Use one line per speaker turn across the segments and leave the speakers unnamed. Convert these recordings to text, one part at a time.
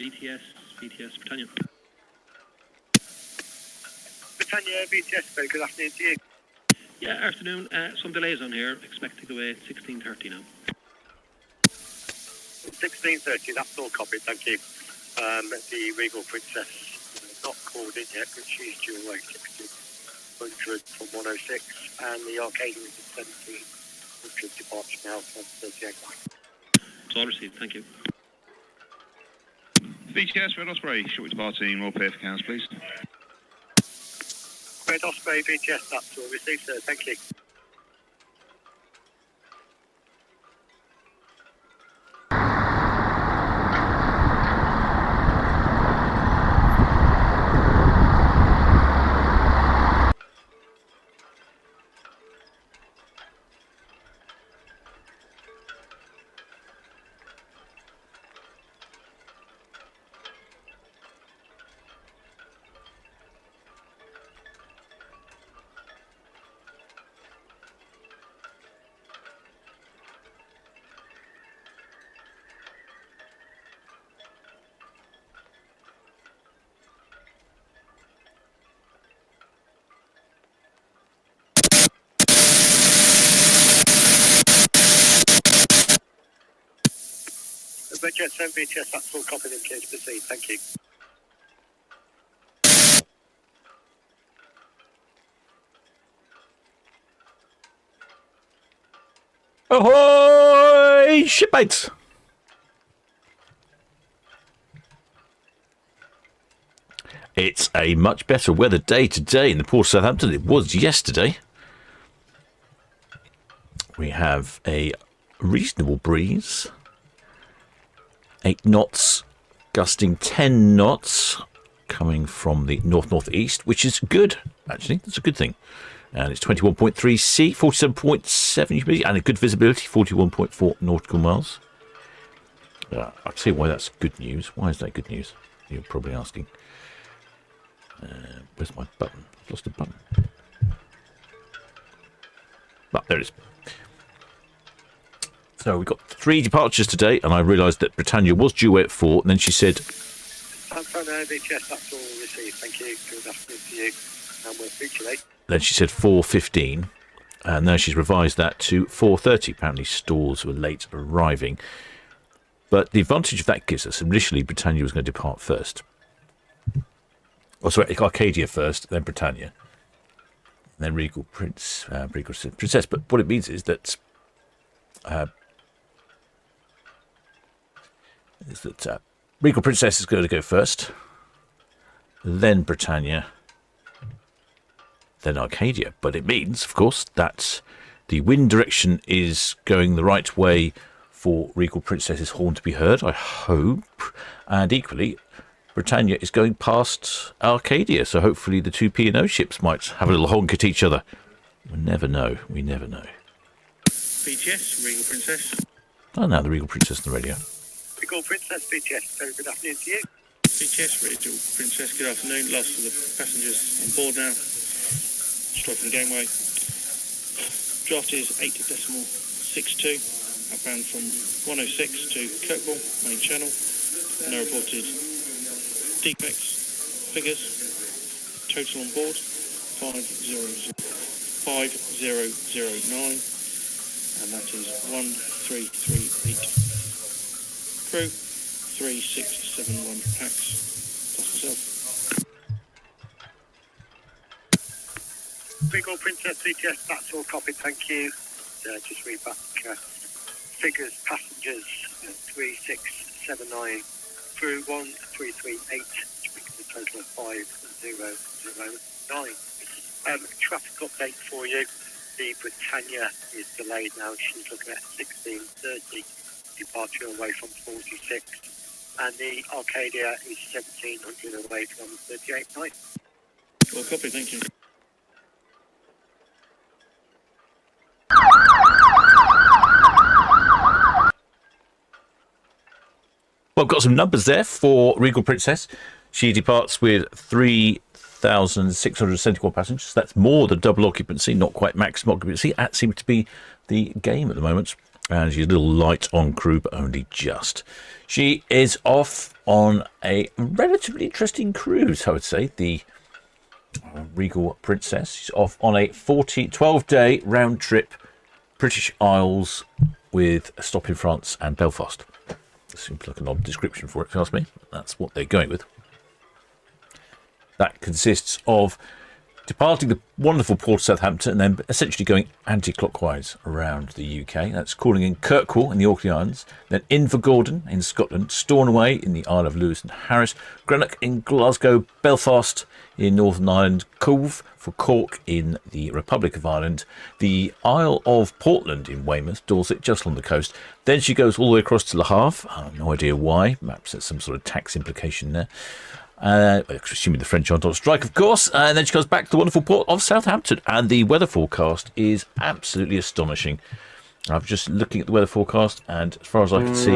VTS, Britannia.
Britannia, VTS, very good afternoon to you.
Yeah, afternoon. Some delays on here. Expect to go away at 16:30 now.
16:30, that's all copied, thank you. The Regal Princess not called in yet, but she's due away 1600 from 106, and the Arcadia is at 1700 departure now from 38.
It's all received, thank you.
VTS, Red Osprey, short departing, roll pair for cans, please.
Red Osprey, VTS, that's all received, sir, thank you. Red Jet 7 VTS, that's all copied and clear to proceed, thank you.
Ahoy, shipmates! It's a much better weather day today in the port of Southampton than it was yesterday. We have a reasonable breeze. 8 knots, gusting 10 knots, coming from the north-northeast, which is good, actually. That's a good thing. And it's 21.3 C, 47.7 humidity, and a good visibility, 41.4 nautical miles. I'll tell you why that's good news. Why is that good news? You're probably asking. Where's my button? I've lost a button. Ah, there it is. So we've got 3 departures today, and I realised that Britannia was due at 4, and then she said...
VTS, that's all received, thank you. Good afternoon to you, and we'll speak to you later.
Then she said 4:15, and now she's revised that to 4:30. Apparently stores were late arriving. But the advantage of that gives us, initially Britannia was going to depart first. Oh, sorry, Arcadia first, then Britannia. And then Regal Princess. But what it means is that... Regal Princess is going to go first, then Britannia, then Arcadia. But it means, of course, that the wind direction is going the right way for Regal Princess's horn to be heard, I hope. And equally, Britannia is going past Arcadia, so hopefully the 2 P&O ships might have a little honk at each other. We never know. We never know.
VTS, Regal Princess.
Oh, now the Regal Princess on the radio.
Regal Princess, VTS, very good afternoon to you.
VTS, Regal Princess, good afternoon. Last of the passengers on board now. Striking the gangway. Draft is 8.62. Outbound from 106 to Kirkwall, main channel. No reported defects. Figures. Total on board 5009. And that is 1338. Crew 3671 packs plus myself.
Regal Princess VTS, that's all copied, thank you. Just read back figures, passengers 3679, crew 1338, which makes a total of 5009. Traffic update for you. The Britannia is delayed now. She's looking at 16:30 departure away from 46, and the Arcadia is 1700 away from 38.9.
Well, copy, thank you.
Well, I've got some numbers there for Regal Princess. She departs with 3,671 passengers. That's more than double occupancy, not quite maximum occupancy. That seems to be the game at the moment. And she's a little light on crew, but only just. She is off on a relatively interesting cruise, I would say. The Regal Princess. She's off on a 12-day round trip, British Isles, with a stop in France and Belfast. Seems like an odd description for it, if you ask me. That's what they're going with. That consists of departing the wonderful port of Southampton and then essentially going anti-clockwise around the UK. That's calling in Kirkwall in the Orkney Islands, then Invergordon in Scotland, Stornoway in the Isle of Lewis and Harris, Greenock in Glasgow, Belfast in Northern Ireland, Cove for Cork in the Republic of Ireland, the Isle of Portland in Weymouth, Dorset, just on the coast. Then she goes all the way across to Le Havre. I have no idea why. Perhaps there's some sort of tax implication there. Assuming the French aren't on strike, of course. And then she goes back to the wonderful port of Southampton. And the weather forecast is absolutely astonishing. I'm just looking at the weather forecast, and as far as I can see,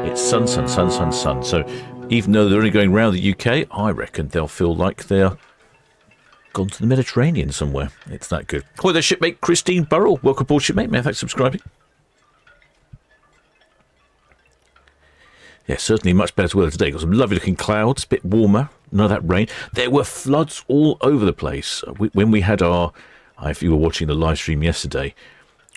it's sun, sun, sun, sun, sun. So even though they're only going around the UK, I reckon they'll feel like they're gone to the Mediterranean somewhere. It's that good. Hi there, shipmate Christine Burrell. Welcome aboard, shipmate. May I thank you for subscribing. Yeah, certainly much better weather today. Got some lovely looking clouds, a bit warmer, none of that rain. There were floods all over the place. When we had our, if you were watching the live stream yesterday,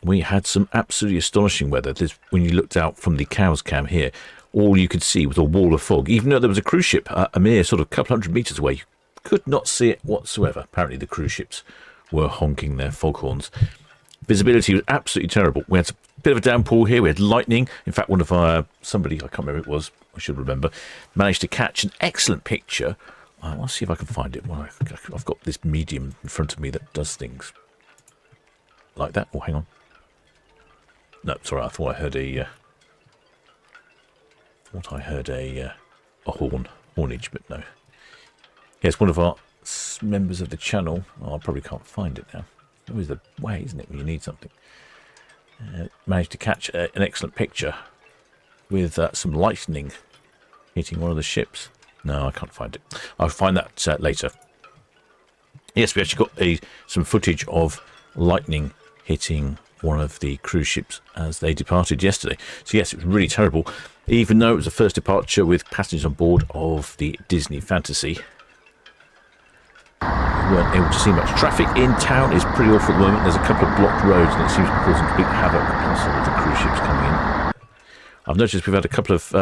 we had some absolutely astonishing weather. When you looked out from the Cows cam here, all you could see was a wall of fog. Even though there was a cruise ship a mere sort of couple hundred metres away, you could not see it whatsoever. Apparently the cruise ships were honking their foghorns. Visibility was absolutely terrible. We had a bit of a downpour here. We had lightning. In fact, one of our, somebody, I can't remember who it was, I should remember, managed to catch an excellent picture. I'll see if I can find it. Well, I've got this medium in front of me that does things like that. Oh, hang on. No, sorry, I thought I heard a hornage, but no. Yes, one of our members of the channel. Oh, I probably can't find it now. Always the way, isn't it, when you need something? Managed to catch an excellent picture with some lightning hitting one of the ships. No, I can't find it. I'll find that later. Yes, we actually got some footage of lightning hitting one of the cruise ships as they departed yesterday. So yes, it was really terrible. Even though it was the first departure with passengers on board of the Disney Fantasy, we weren't able to see much. Traffic in town is pretty awful at the moment. There's a couple of blocked roads and it seems to be causing complete havoc, plus all of the cruise ships coming in. I've noticed we've had a couple of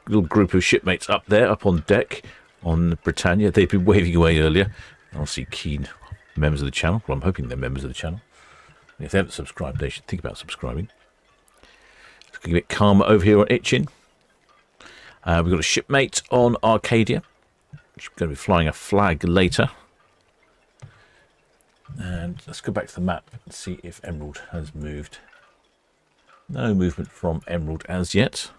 little group of shipmates up there, up on deck on Britannia. They've been waving away earlier. I'll see keen members of the channel. Well, I'm hoping they're members of the channel. If they haven't subscribed, they should think about subscribing. It's looking a bit calmer over here on Itchin. We've got a shipmate on Arcadia. She's going to be flying a flag later. And let's go back to the map and see if Emerald has moved. No movement from Emerald as yet.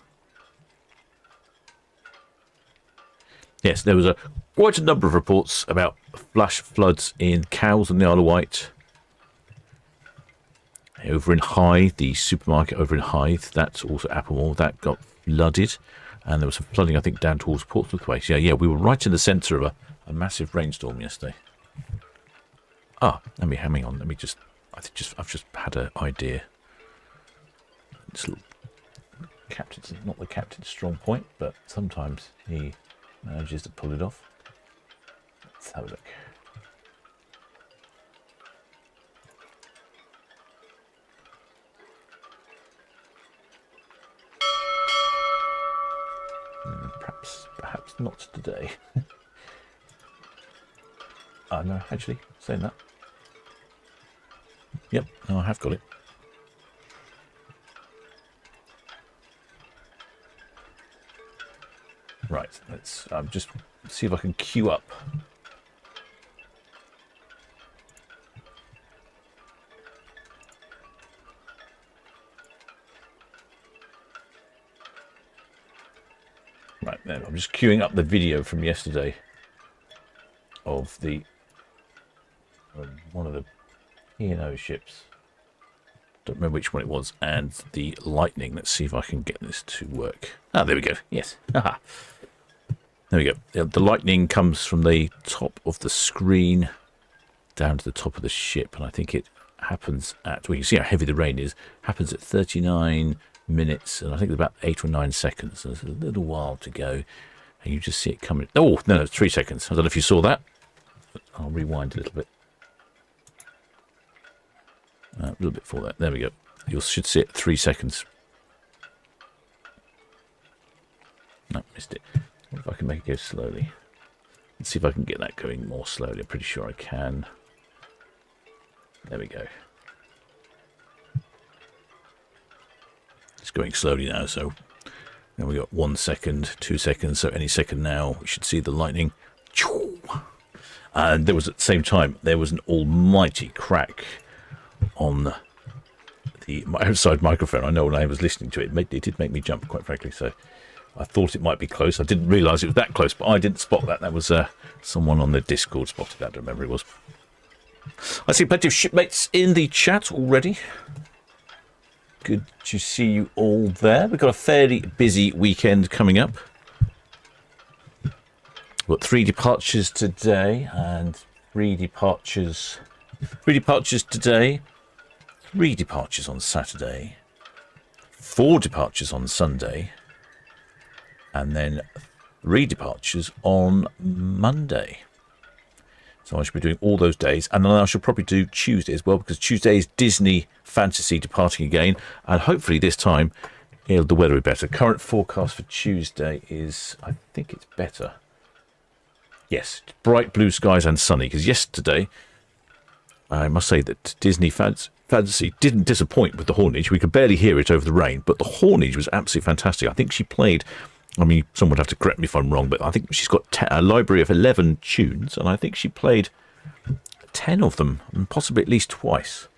Yes, there was quite a number of reports about flash floods in Cowes and the Isle of Wight. Over in Hythe, the supermarket over in Hythe, that's also Applemore, that got flooded. And there was some flooding, I think, down towards Portsmouth Way. So, yeah, we were right in the centre of a massive rainstorm yesterday. Hang on. I've just had an idea. It's not the captain's strong point, but sometimes he manages to pull it off. Let's have a look. Perhaps not today. No, actually, saying that. Yep, no, I have got it. Right, let's just see if I can queue up. Right, then I'm just queuing up the video from yesterday of the one of the P&O ships. Don't remember which one it was, and the lightning. Let's see if I can get this to work. There we go. Yes. Aha. There we go. The lightning comes from the top of the screen down to the top of the ship, and I think it happens at, well, you see how heavy the rain is, happens at 39 minutes, and I think it's about 8 or 9 seconds. So there's a little while to go, and you just see it coming. Oh, no, 3 seconds. I don't know if you saw that. I'll rewind a little bit. A little bit for that. There we go. You should see it 3 seconds. No, missed it. What if I can make it go slowly? Let's see if I can get that going more slowly. I'm pretty sure I can. There we go. It's going slowly now, so now we got 1 second, 2 seconds, so any second now we should see the lightning. And there was, at the same time, there was an almighty crack on the outside microphone. I know when I was listening to it, it did make me jump, quite frankly, so I thought it might be close. I didn't realise it was that close, but I didn't spot that. That was someone on the Discord spotted that, I don't remember who it was. I see plenty of shipmates in the chat already. Good to see you all there. We've got a fairly busy weekend coming up. We've got 3 departures today and 3 departures today, 3 departures on Saturday, 4 departures on Sunday, and then 3 departures on Monday. So I should be doing all those days, and then I shall probably do Tuesday as well, because Tuesday is Disney Fantasy departing again, and hopefully this time the weather will be better. Current forecast for Tuesday is, I think it's better. Yes, bright blue skies and sunny, because yesterday, I must say that Disney Fantasy didn't disappoint with the Hornage. We could barely hear it over the rain, but the Hornage was absolutely fantastic. I think she played, I mean, someone would have to correct me if I'm wrong, but I think she's got a library of 11 tunes, and I think she played 10 of them, and possibly at least twice.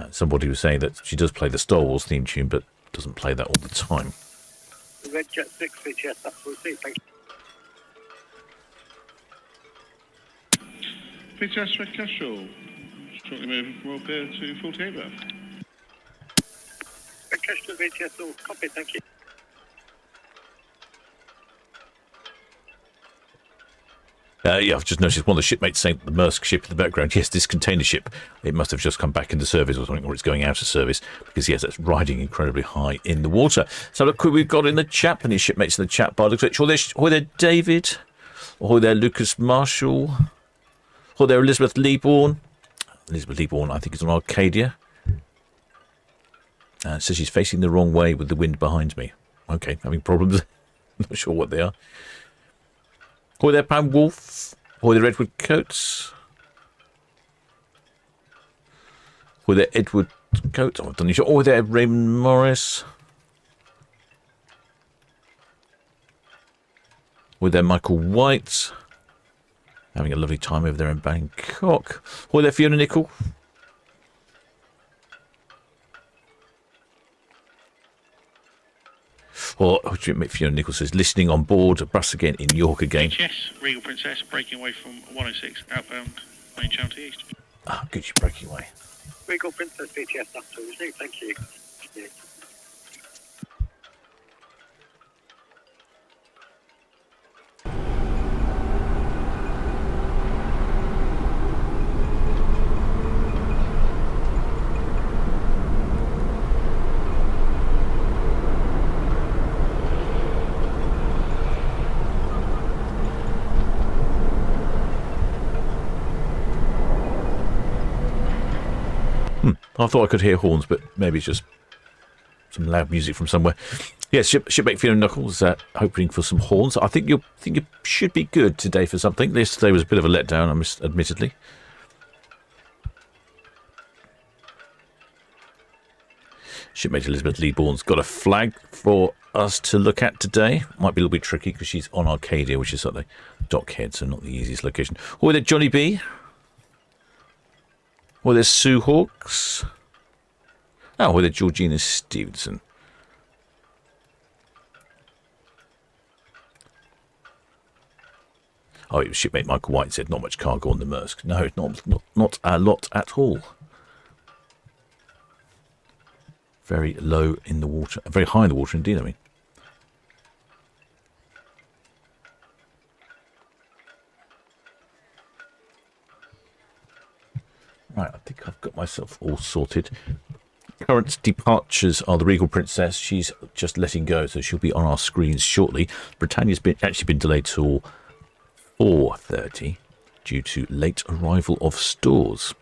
Somebody was saying that she does play the Star Wars theme tune, but doesn't play that all the time.
Red Jet 6, yes, that's what we see. Thank you.
Princess Red Castle, shortly moving from Royal Pier to 48 berth.
Red Castle, VTS, all copy, thank you.
Yeah, I've just noticed one of the shipmates saying the Maersk ship in the background. Yes, this container ship, it must have just come back into service or something, or it's going out of service, because yes, that's riding incredibly high in the water. So look who we've got in the chat, and his shipmates in the chat bar. Looks like, hi there, David. Hi there, Lucas Marshall. Hi there, Elizabeth Leeborn. Elizabeth Leeborn, I think, is on Arcadia. Says she's facing the wrong way with the wind behind me. Okay, having problems. Not sure what they are. Hi there, Pam Wolf. Hi there, Edward Coates. Hi there, Edward Coates. Oh, I've done your. Hi there, Raymond Morris. Hi there, Michael White. Having a lovely time over there in Bangkok. Hi there, Fiona Nicol. Or Fiona Nicol says, listening on board, a bus again in York again.
Yes, Regal Princess breaking away from 106 outbound main channel to east.
Ah, good, you're breaking away.
Regal Princess, VTS, that's what we see, thank you. Yeah.
I thought I could hear horns, but maybe it's just some loud music from somewhere. Yes, shipmate Fiona Knuckles hoping for some horns. I think you should be good today for something. Yesterday was a bit of a letdown, admittedly. Shipmate Elizabeth Leeborn's got a flag for us to look at today. Might be a little bit tricky because she's on Arcadia, which is at the dockhead, so not the easiest location. Or there, Johnny B. Or there's Sue Hawks. Oh, or there's Georgina Stevenson. Oh, it was shipmate Michael White said not much cargo on the Maersk. No, not a lot at all. Very low in the water, very high in the water indeed, I mean. Right, I think I've got myself all sorted. current departures are the Regal Princess. She's just letting go, so she'll be on our screens shortly. Britannia's actually been delayed till 4:30 due to late arrival of stores.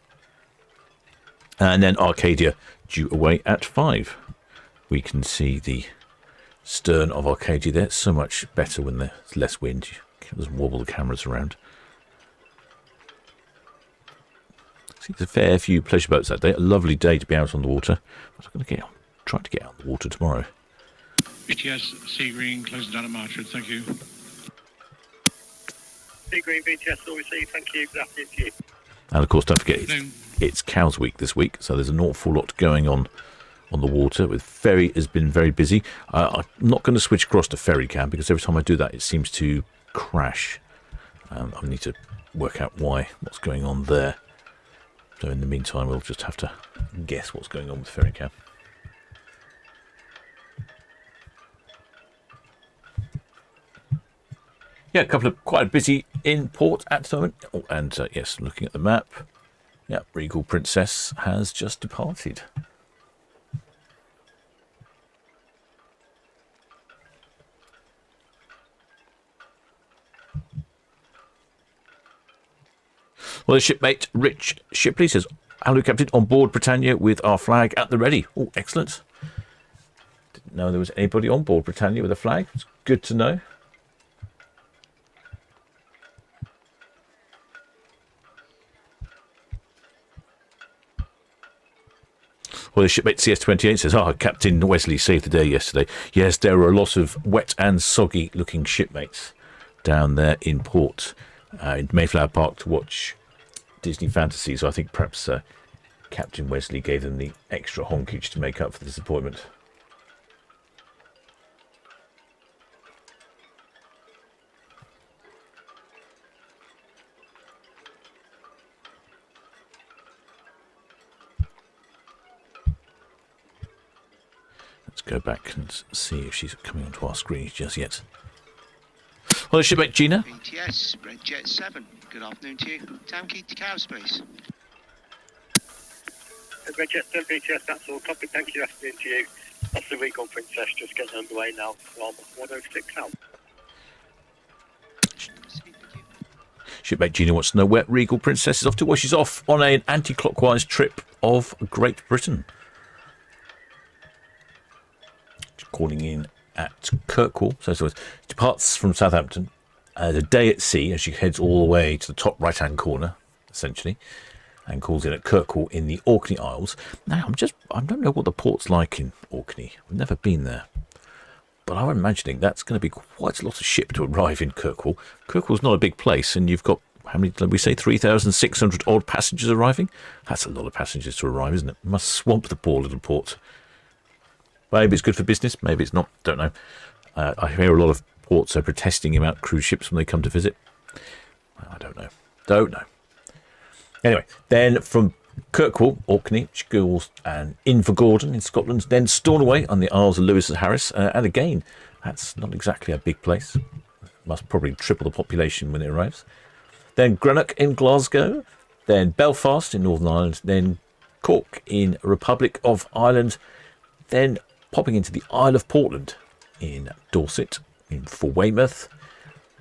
And then Arcadia due away at 5. We can see the stern of Arcadia there. So much better when there's less wind. It doesn't wobble the cameras around. See, there's a fair few pleasure boats that day. A lovely day to be out on the water. But I'm going to try to get out on the water tomorrow.
BTS, Sea Green, closing down at Marchwood. Thank you.
Sea Green, BTS, all received. Thank you. Good afternoon to you.
And of course, don't forget, it's Cows Week this week, so there's an awful lot going on the water. With ferry has been very busy. I'm not going to switch across to ferry cam because every time I do that, it seems to crash. I need to work out what's going on there. So in the meantime, we'll just have to guess what's going on with ferry cam. Yeah, a couple of quite busy in port at the moment. Oh, and yes, looking at the map, yeah, Regal Princess has just departed. Well, the shipmate Rich Shipley says, "Hello, Captain, on board Britannia with our flag at the ready." Oh, excellent. Didn't know there was anybody on board Britannia with a flag. It's good to know. Well, the shipmate CS28 says, Captain Wesley saved the day yesterday. Yes, there were a lot of wet and soggy looking shipmates down there in port, in Mayflower Park, to watch Disney Fantasy. So I think perhaps Captain Wesley gave them the extra honkage to make up for the disappointment. Let's go back and see if she's coming onto our screen just yet. Well, shipmate Gina.
BTS, Red Jet 7. Good afternoon to you. Town Quay to Cow Space.
Red Jet 7, BTS, that's all. Copy, thank you. Afternoon to you. That's the Regal Princess just getting underway now from 106 out.
Shipmate Gina wants to know where Regal Princess is off to. Well, she's off on an anti-clockwise trip of Great Britain. Calling in at Kirkwall, so it departs from Southampton, a day at sea as she heads all the way to the top right-hand corner, essentially, and calls in at Kirkwall in the Orkney Isles. Now, I don't know what the port's like in Orkney. I've never been there, but I'm imagining that's going to be quite a lot of ship to arrive in Kirkwall. Kirkwall's not a big place, and you've got, how many did we say, 3,600 odd passengers arriving? That's a lot of passengers to arrive, isn't it? Must swamp the poor little port. Maybe it's good for business, maybe it's not, don't know. I hear a lot of ports are protesting about cruise ships when they come to visit. I don't know. Anyway, then from Kirkwall, Orkney, she goes and Invergordon in Scotland, then Stornoway on the Isles of Lewis and Harris, and again, that's not exactly a big place. Must probably triple the population when it arrives. Then Greenock in Glasgow, then Belfast in Northern Ireland, then Cork in Republic of Ireland, then popping into the Isle of Portland in Dorset, for Weymouth.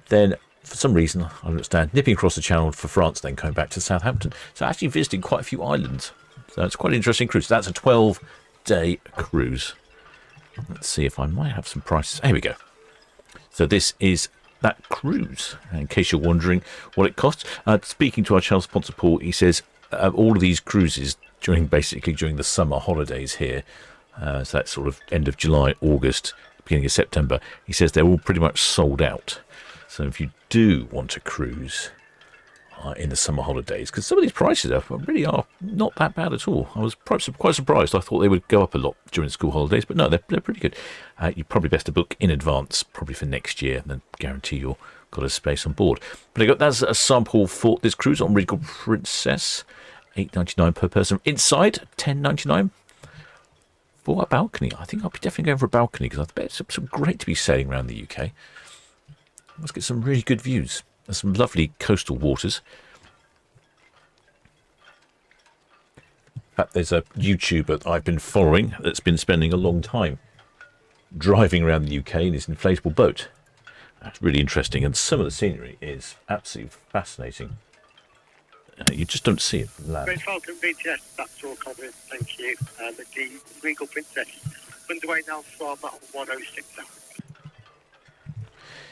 Then, for some reason, I understand, nipping across the channel for France, then coming back to Southampton. So actually visiting quite a few islands. So it's quite an interesting cruise. That's a 12-day cruise. Let's see if I might have some prices. Here we go. So this is that cruise, in case you're wondering what it costs. Speaking to our channel sponsor, Paul, he says all of these cruises during the summer holidays here, so that's sort of end of July, August, beginning of September. He says they're all pretty much sold out. So if you do want to cruise in the summer holidays, because some of these prices really are not that bad at all. I was quite surprised. I thought they would go up a lot during the school holidays, but no, they're pretty good. You're probably best to book in advance, probably for next year, and then guarantee you've got a space on board. But that's a sample for this cruise on Regal Princess, $8.99 per person. Inside, $10.99. For a balcony, I think I'll be definitely going for a balcony because I bet it's so great to be sailing around the UK. Let's get some really good views. There's some lovely coastal waters. fact, there's a YouTuber that I've been following that's been spending a long time driving around the UK in his inflatable boat. That's really interesting, and some of the scenery is absolutely fascinating. You just don't see it from land.
Great Falcon BTS, that's all covered, thank you. The Regal Princess, underway now from 106 now.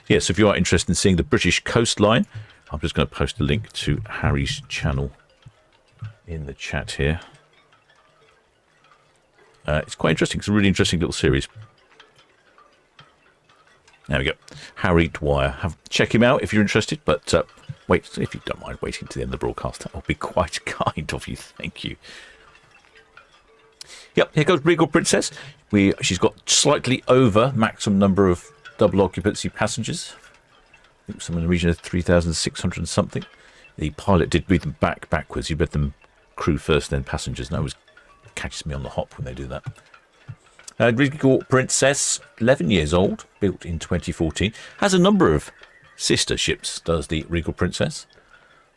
Yes, if you are interested in seeing the British coastline, I'm just going to post a link to Harry's channel in the chat here. It's quite interesting. It's a really interesting little series. There we go. Harry Dwyer. Check him out if you're interested, but wait, if you don't mind waiting to the end of the broadcast, that will be quite kind of you. Thank you. Yep, here goes Regal Princess. She's got slightly over maximum number of double occupancy passengers. I think somewhere in the region of 3,600 and something. The pilot did read them backwards. He read them crew first, then passengers. And that always catches me on the hop when they do that. Regal Princess, 11 years old, built in 2014, has a number of sister ships, does the Regal Princess.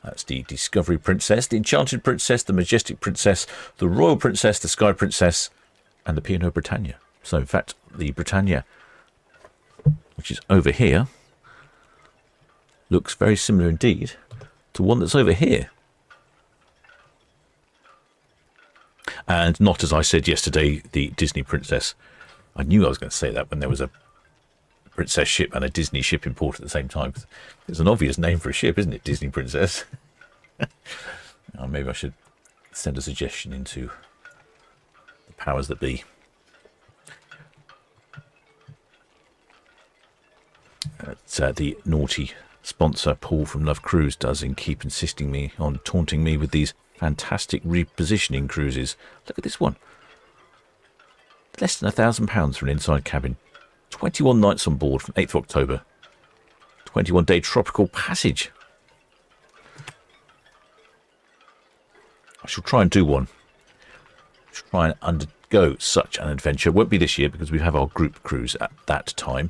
That's the Discovery Princess, the Enchanted Princess, the Majestic Princess, the Royal Princess, the Sky Princess, and the P&O Britannia. So, in fact, the Britannia, which is over here, looks very similar indeed to one that's over here. And not, as I said yesterday, the Disney Princess. I knew I was going to say that when there was a Princess ship and a Disney ship in port at the same time. It's an obvious name for a ship, isn't it? Disney Princess. Oh, maybe I should send a suggestion into the powers that be. The naughty sponsor Paul from Love Cruise does in keep insisting me on taunting me with these fantastic repositioning cruises. Look at this one. Less than £1,000 for an inside cabin. 21 nights on board from 8th of October. 21-day tropical passage. I shall try and do one. I shall try and undergo such an adventure. Won't be this year because we have our group cruise at that time.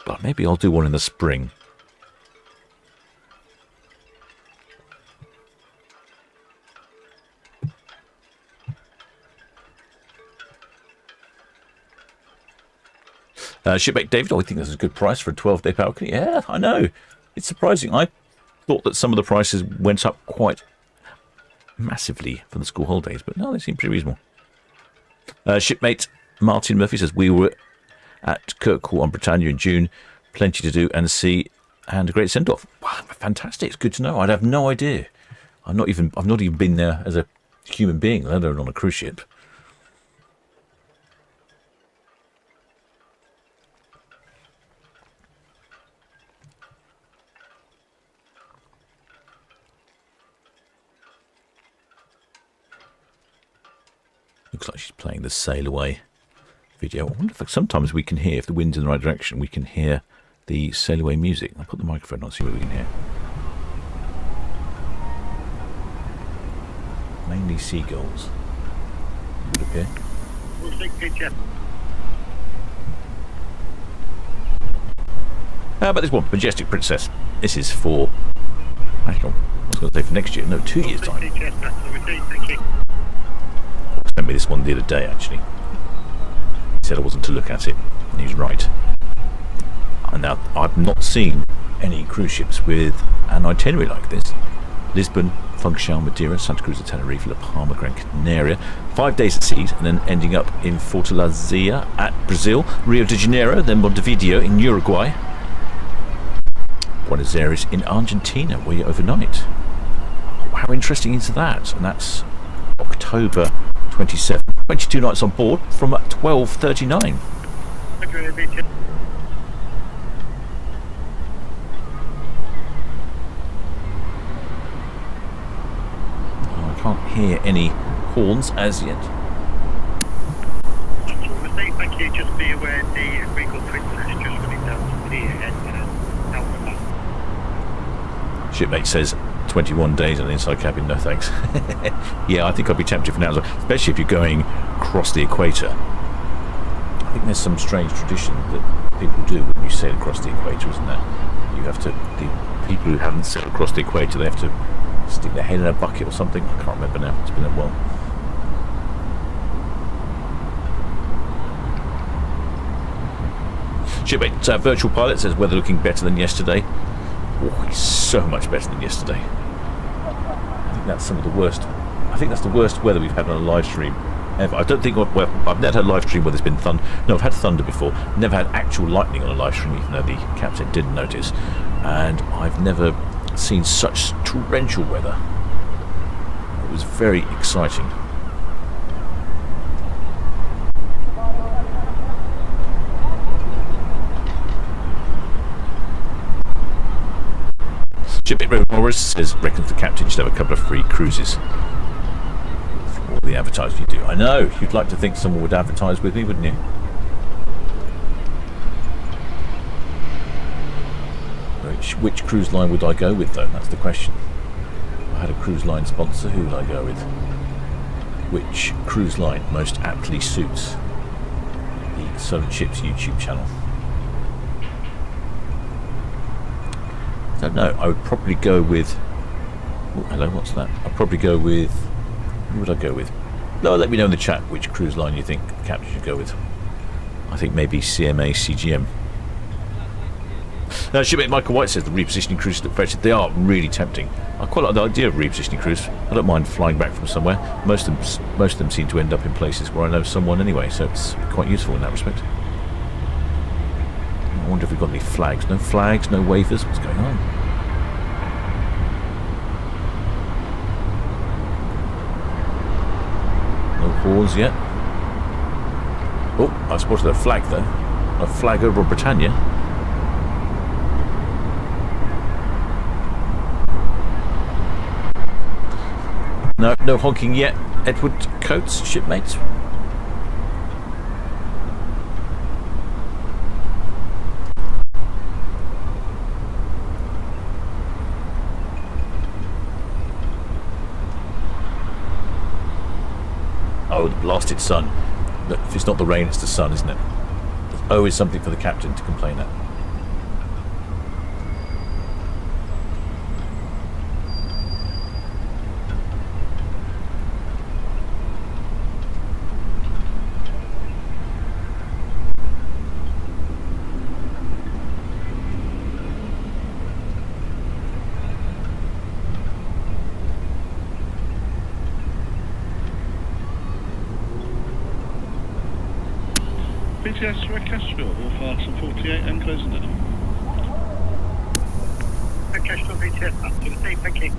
But maybe I'll do one in the spring. Shipmate David, I think this is a good price for a 12-day balcony. Yeah, I know. It's surprising. I thought that some of the prices went up quite massively for the school holidays, but no, they seem pretty reasonable. Shipmate Martin Murphy says, we were at Kirkwall on Britannia in June. Plenty to do and see, and a great send-off. Wow, fantastic. It's good to know. I'd have no idea. I've not even been there as a human being, let alone on a cruise ship. Looks like she's playing the Sail Away video. I wonder if sometimes we can hear, if the wind's in the right direction, we can hear the Sail Away music. I'll put the microphone on, see what we can hear. Mainly seagulls. Would appear.
We'll take picture.
How about this one? Majestic Princess. This is for... Actually, I was going to say for next year. No, 2 years' time.
Thank you.
Sent me this one the other day, actually. He said I wasn't to look at it, and he was right. And now, I've not seen any cruise ships with an itinerary like this. Lisbon, Funchal, Madeira, Santa Cruz de Tenerife, La Palma, Gran Canaria. 5 days at sea, and then ending up in Fortaleza at Brazil, Rio de Janeiro, then Montevideo in Uruguay, Buenos Aires in Argentina, where you overnight. How interesting is that? And that's October 27. 22 nights on board from 12:39. I can't hear any horns as yet.
Thank you. Just be aware the Regal Princess just running down to the end.
Shipmate says 21 days in an inside cabin, no thanks. Yeah, I think I'd be tempted for now, especially if you're going across the equator. I think there's some strange tradition that people do when you sail across the equator, isn't there? You have to, the people who haven't sailed across the equator, they have to stick their head in a bucket or something. I can't remember now, it's been a while. Shipmate Virtual Pilot says weather looking better than yesterday. Oh, it's so much better than yesterday. I think that's some of the worst. I think that's the worst weather we've had on a live stream ever. I don't think. Well, I've never had a live stream where there's been thunder. No, I've had thunder before. Never had actual lightning on a live stream, even though the captain didn't notice. And I've never seen such torrential weather. It was very exciting. Shipmate Morris says reckons the captain should have a couple of free cruises for all the advertising you do. I know, you'd like to think someone would advertise with me, wouldn't you? Which cruise line would I go with, though? That's the question. If I had a cruise line sponsor, who would I go with? Which cruise line most aptly suits the Solent Ships YouTube channel? I don't know. I would probably go with... Oh, hello, what's that? I'd probably go with... Who would I go with? No, let me know in the chat which cruise line you think the captain should go with. I think maybe CMA, CGM. Shipmate Michael White says the repositioning cruises look very... They are really tempting. I quite like the idea of repositioning cruise. I don't mind flying back from somewhere. Most of them seem to end up in places where I know someone anyway, so it's quite useful in that respect. I wonder if we've got any flags. No flags, no waivers. What's going on? No horns yet. Oh, I spotted a flag though. A flag over on Britannia. No honking yet. Edward Coates, shipmates. Oh, the blasted sun. Look, if it's not the rain, it's the sun, isn't it? There's always something for the captain to complain at.
BTS Regatta, all fast and 48 and closing down.
Regatta, BTS, up to the same, thank you.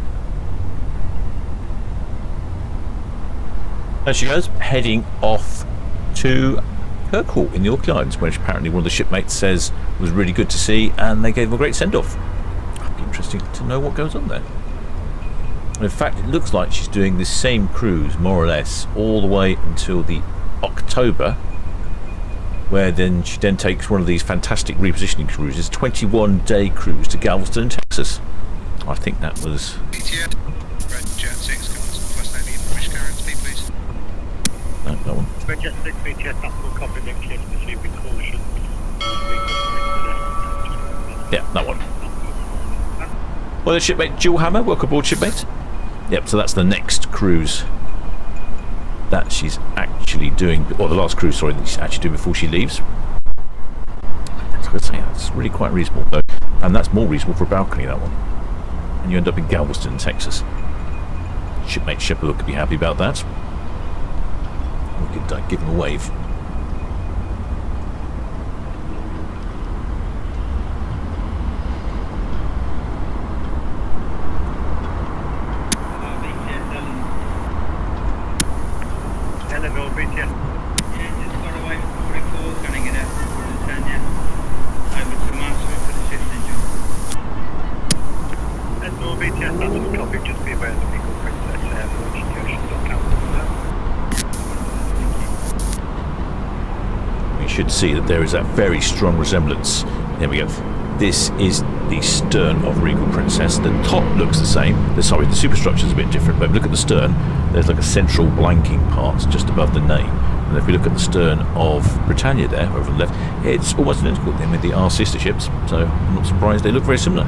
There she goes, heading off to Kirkwall in the Orkney Islands, which apparently one of the shipmates says was really good to see, and they gave him a great send-off. It'd be interesting to know what goes on there. In fact, it looks like she's doing the same cruise, more or less, all the way until the October, where then she then takes one of these fantastic repositioning cruises, 21-day cruise to Galveston, Texas. I think that was...
BTS, Red Jet 6, come on, first name, information carrier, speed please.
No, that one.
Red Jet 6, BTS, that's full copy, then clear to proceed with caution.
Yeah, that one. Well, the shipmate Jewel Hammer, welcome aboard, shipmate. Yep, so that's the next cruise that she's actually doing, or the last cruise, sorry, that she's actually doing before she leaves. That's good to say, that's really quite reasonable, though. And that's more reasonable for a balcony, that one. And you end up in Galveston, Texas. Shipmate Shepherd could be happy about that. We could give him a wave. See that there is a very strong resemblance. There we go. This is the stern of Regal Princess. The top looks the same. Sorry, the superstructure is a bit different, but look at the stern. There's like a central blanking part just above the name. And if we look at the stern of Britannia there, over on the left, it's almost identical then with our sister ships. So I'm not surprised they look very similar.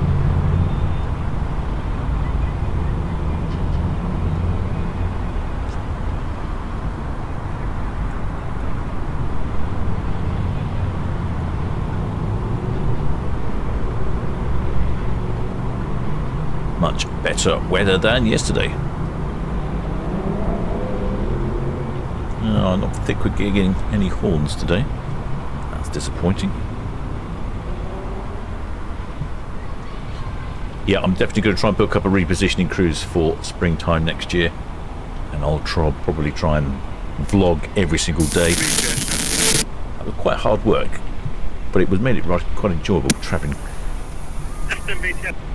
much better weather than yesterday. Oh, not thick with getting any horns today. That's disappointing. Yeah, I'm definitely going to try and book up a repositioning cruise for springtime next year. And I'll probably try and vlog every single day. That was quite hard work, but it made it quite enjoyable travelling,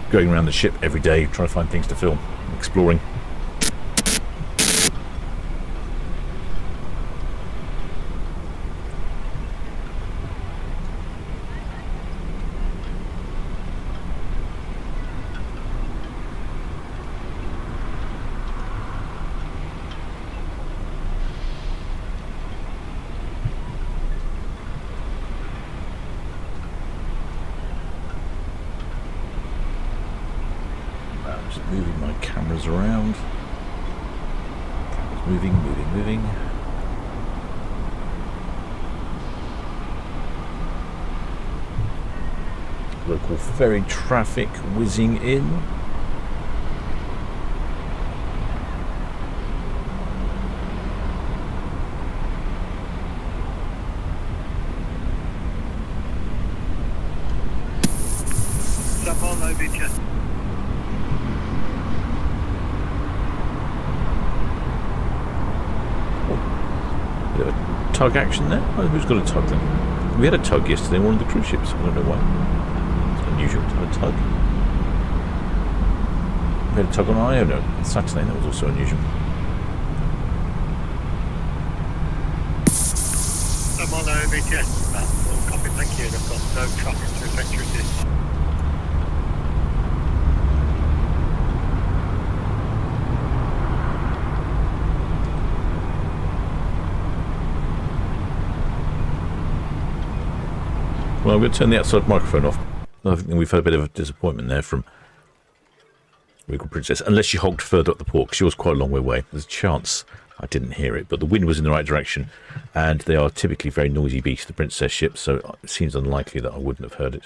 going around the ship every day, trying to find things to film, exploring. Moving my cameras around. Cameras moving. Local ferry traffic whizzing in. Bit of a tug action there. Oh, who's got a tug then? We had a tug yesterday on one of the cruise ships. I don't know why. It's unusual to have a tug. We had a tug on Iona on Saturday. That was also unusual.
I'm on OBTS. That's all copy. Thank you. I've got no traffic to affect your system.
Well, I'm going to turn the outside microphone off. I think we've had a bit of a disappointment there from Regal Princess, unless she honked further up the port, because she was quite a long way away. There's a chance I didn't hear it, but the wind was in the right direction, and they are typically very noisy beasts, the Princess ships, so it seems unlikely that I wouldn't have heard it.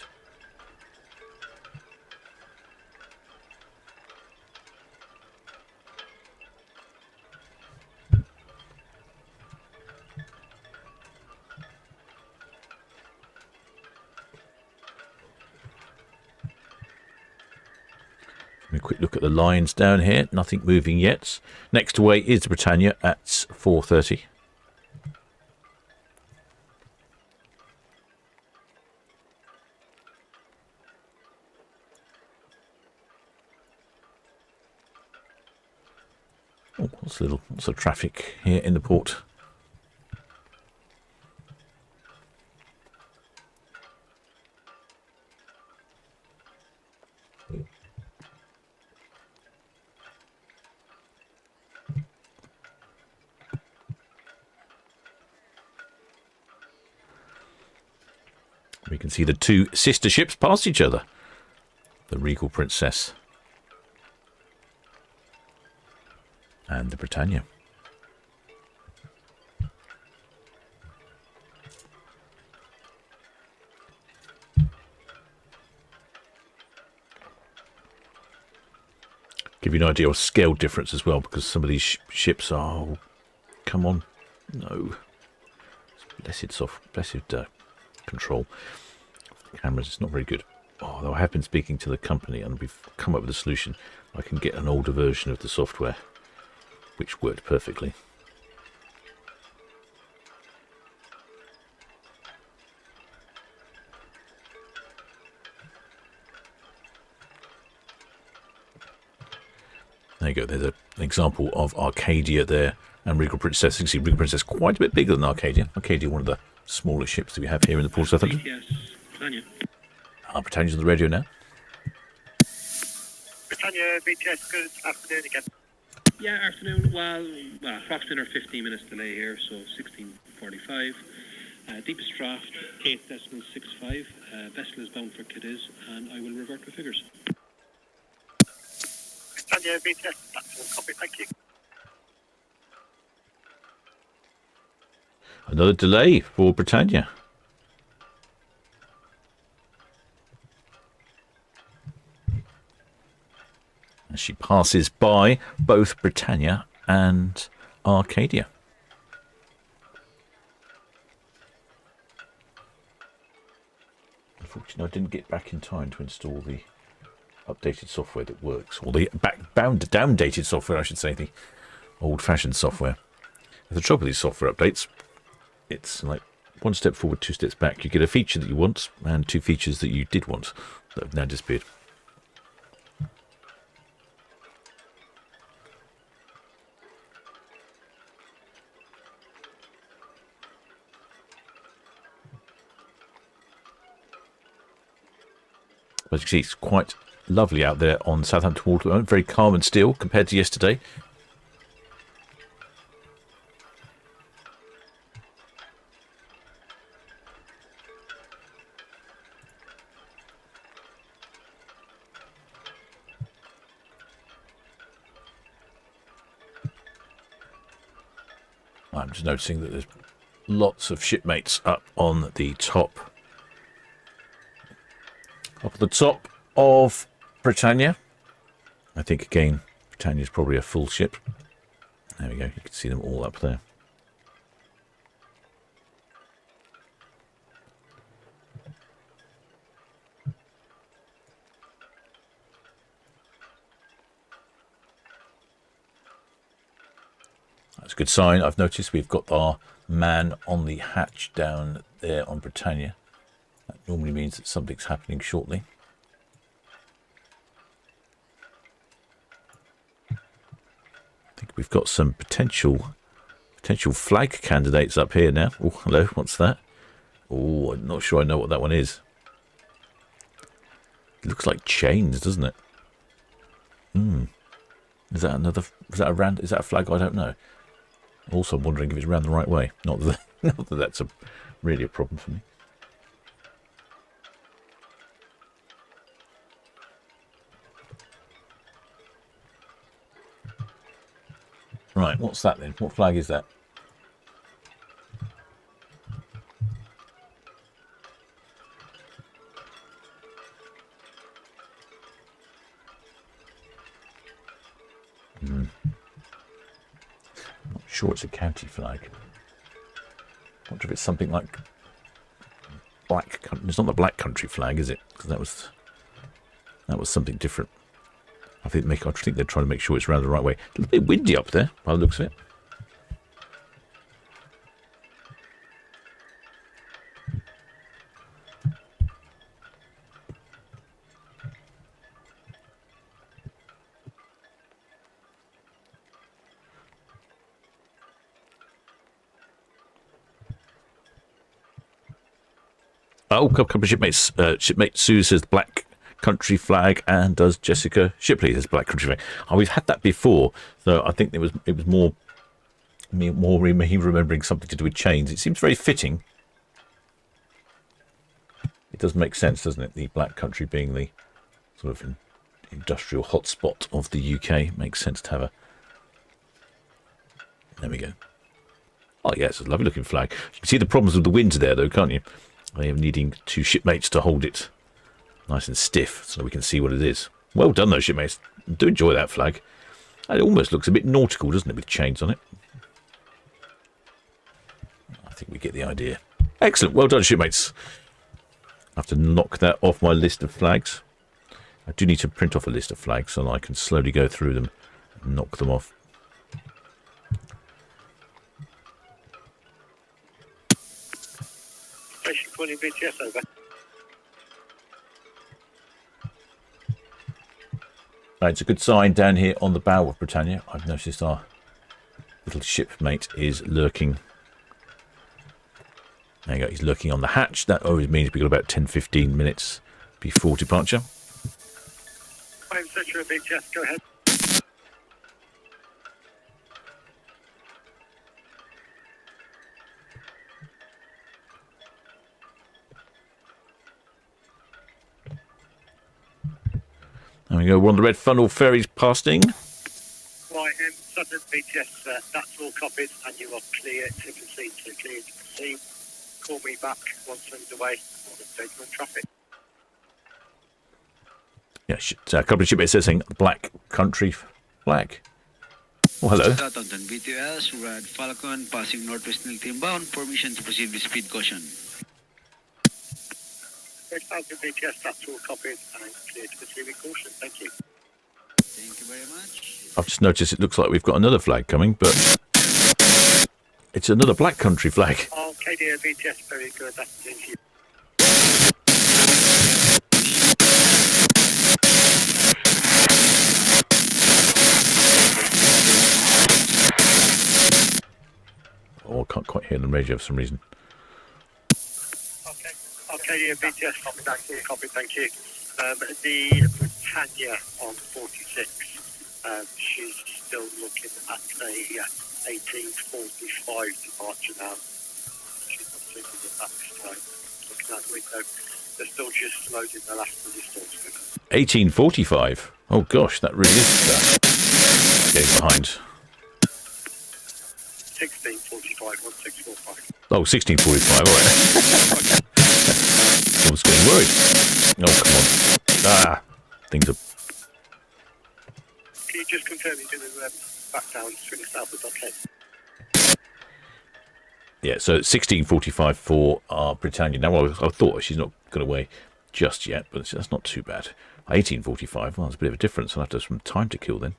A quick look at the lines down here. Nothing moving yet. Next away is the Britannia at 4:30. Oh, lots of traffic here in the port. We can see the two sister ships past each other. The Regal Princess and the Britannia. Give you an idea of scale difference as well, because some of these ships are... Oh, come on. No. Blessed control. The cameras, it's not very good. Although I have been speaking to the company and we've come up with a solution. I can get an older version of the software, which worked perfectly. There you go, there's an example of Arcadia there and Regal Princess. You can see Regal Princess quite a bit bigger than Arcadia. Arcadia, one of the smaller ships that we have here in the port of Southampton.
Yes, Britannia.
Britannia's on the radio now.
Britannia, BTS, good afternoon again.
Yeah, afternoon. Well, approximately 15 minutes delay here, so 16:45. Deepest draft, 8.65. Vessel is bound for Cadiz, and I will revert with figures.
Britannia, BTS, that's all copy. Thank you.
Another delay for Britannia. as she passes by both Britannia and Arcadia. Unfortunately, I didn't get back in time to install the updated software that works, or the downdated software, I should say, the old-fashioned software. The trouble with these software updates, it's like one step forward, two steps back. You get a feature that you want and two features that you did want that have now disappeared. As you can see, it's quite lovely out there on Southampton water, very calm and still compared to yesterday. I'm just noticing that there's lots of shipmates up on the top. Up at the top of Britannia. I think, again, Britannia's probably a full ship. There we go. You can see them all up there. That's a good sign. I've noticed we've got our man on the hatch down there on Britannia. That normally means that something's happening shortly. I think we've got some potential flag candidates up here now. Oh, hello, what's that? Oh, I'm not sure I know what that one is. It looks like chains, doesn't it? Is that another? Is that a flag? I don't know. Also, I'm wondering if it's around the right way. Not that that's really a problem for me. Right, what's that then? What flag is that? I'm not sure it's a county flag. I wonder if it's something like black. It's not the Black Country flag, is it? Because that was something different. I think they're trying to make sure it's around the right way. A little bit windy up there, by the looks of it. Oh, a couple of shipmates. Shipmate Sue says Black Country flag, and does Jessica Shipley says Black Country flag. Oh, we've had that before, so I think it was more me remembering something to do with chains. It seems very fitting. It does make sense, doesn't it? The Black Country being the sort of industrial hotspot of the UK, makes sense to have a. There we go. Oh yeah, it's a lovely looking flag. You can see the problems with the wind there, though, can't you? They are needing two shipmates to hold it nice and stiff so we can see what it is. Well done, though, shipmates. I do enjoy that flag. It almost looks a bit nautical, doesn't it, with chains on it? I think we get the idea. Excellent. Well done, shipmates. I have to knock that off my list of flags. I do need to print off a list of flags so that I can slowly go through them and knock them off.
Station calling BTS over.
Right, it's a good sign down here on the bow of Britannia. I've noticed our little shipmate is lurking. There you go, he's lurking on the hatch. That always means we've got about 10-15 minutes before departure.
I'm Central BTS, go ahead.
There we go, we're on the red funnel ferries passing.
Right, Southern BTS, that's all copied and you are clear to proceed. So clear to proceed. Call me back once underway on the statement traffic.
Yeah, a couple of shipmates saying black country flag. Oh, hello.
Southampton BTS, Red Falcon, passing northwest Nilty inbound. Permission to proceed with speed caution.
Red Falcon BTS, that's all copied and clear to proceed with caution. Thank you.
Thank you very much.
I've just noticed it looks like we've got another flag coming, but it's another black country flag.
Arcadia BTS, very good. That's the interview.
Oh, I can't quite hear the radio for some reason.
Okay. Arcadia BTS, copy, thank you. The Britannia on 46, she's still looking at a 1845 departure now. She's not seeing the back side. Looking out the window, they're still just loading the last of the stores.
1845. Oh gosh, that really is getting behind.
1645, 1645.
Oh, 1645, all right. I was getting worried. Oh, come on. Things are...
Can you just confirm you're doing back down to the south of okay?
Yeah, so 1645 for our Britannia. Now, I thought she's not going away just yet, but that's not too bad. 1845, well, that's a bit of a difference. I'll have to have some time to kill then.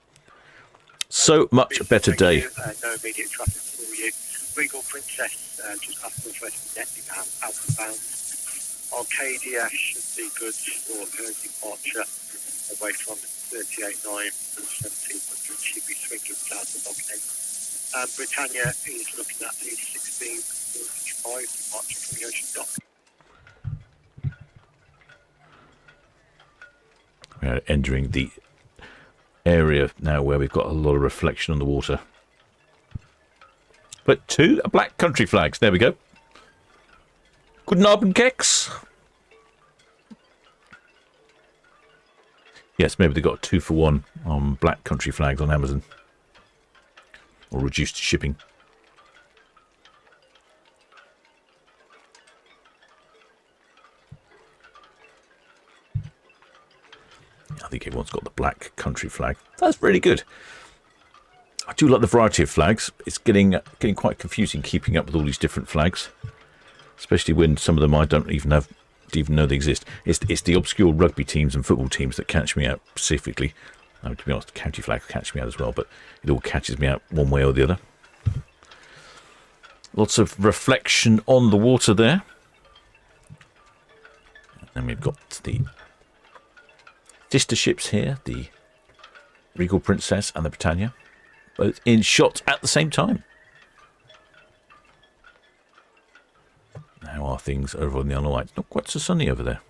So much a better day.
No immediate traffic for you. Regal Princess, just after the first net outbound. Arcadia should be good for her departure away from 38.9 and 1700. She'll be swinging south of okay. Britannia is looking at the 1645 departure from the ocean dock.
We are entering the area now where we've got a lot of reflection on the water. But two black country flags. There we go. Guten Abend, Kex. Yes, maybe they got 2 for 1 on black country flags on Amazon. Or reduced shipping. I think everyone's got the black country flag. That's really good. I do like the variety of flags. It's getting quite confusing keeping up with all these different flags, especially when some of them I don't even know they exist. It's the obscure rugby teams and football teams that catch me out specifically. To be honest, the county flag catch me out as well, but it all catches me out one way or the other. Lots of reflection on the water there. And we've got the sister ships here, the Regal Princess and the Britannia, both in shot at the same time. How are things over on the Isle of Wight? It's not quite so sunny over there.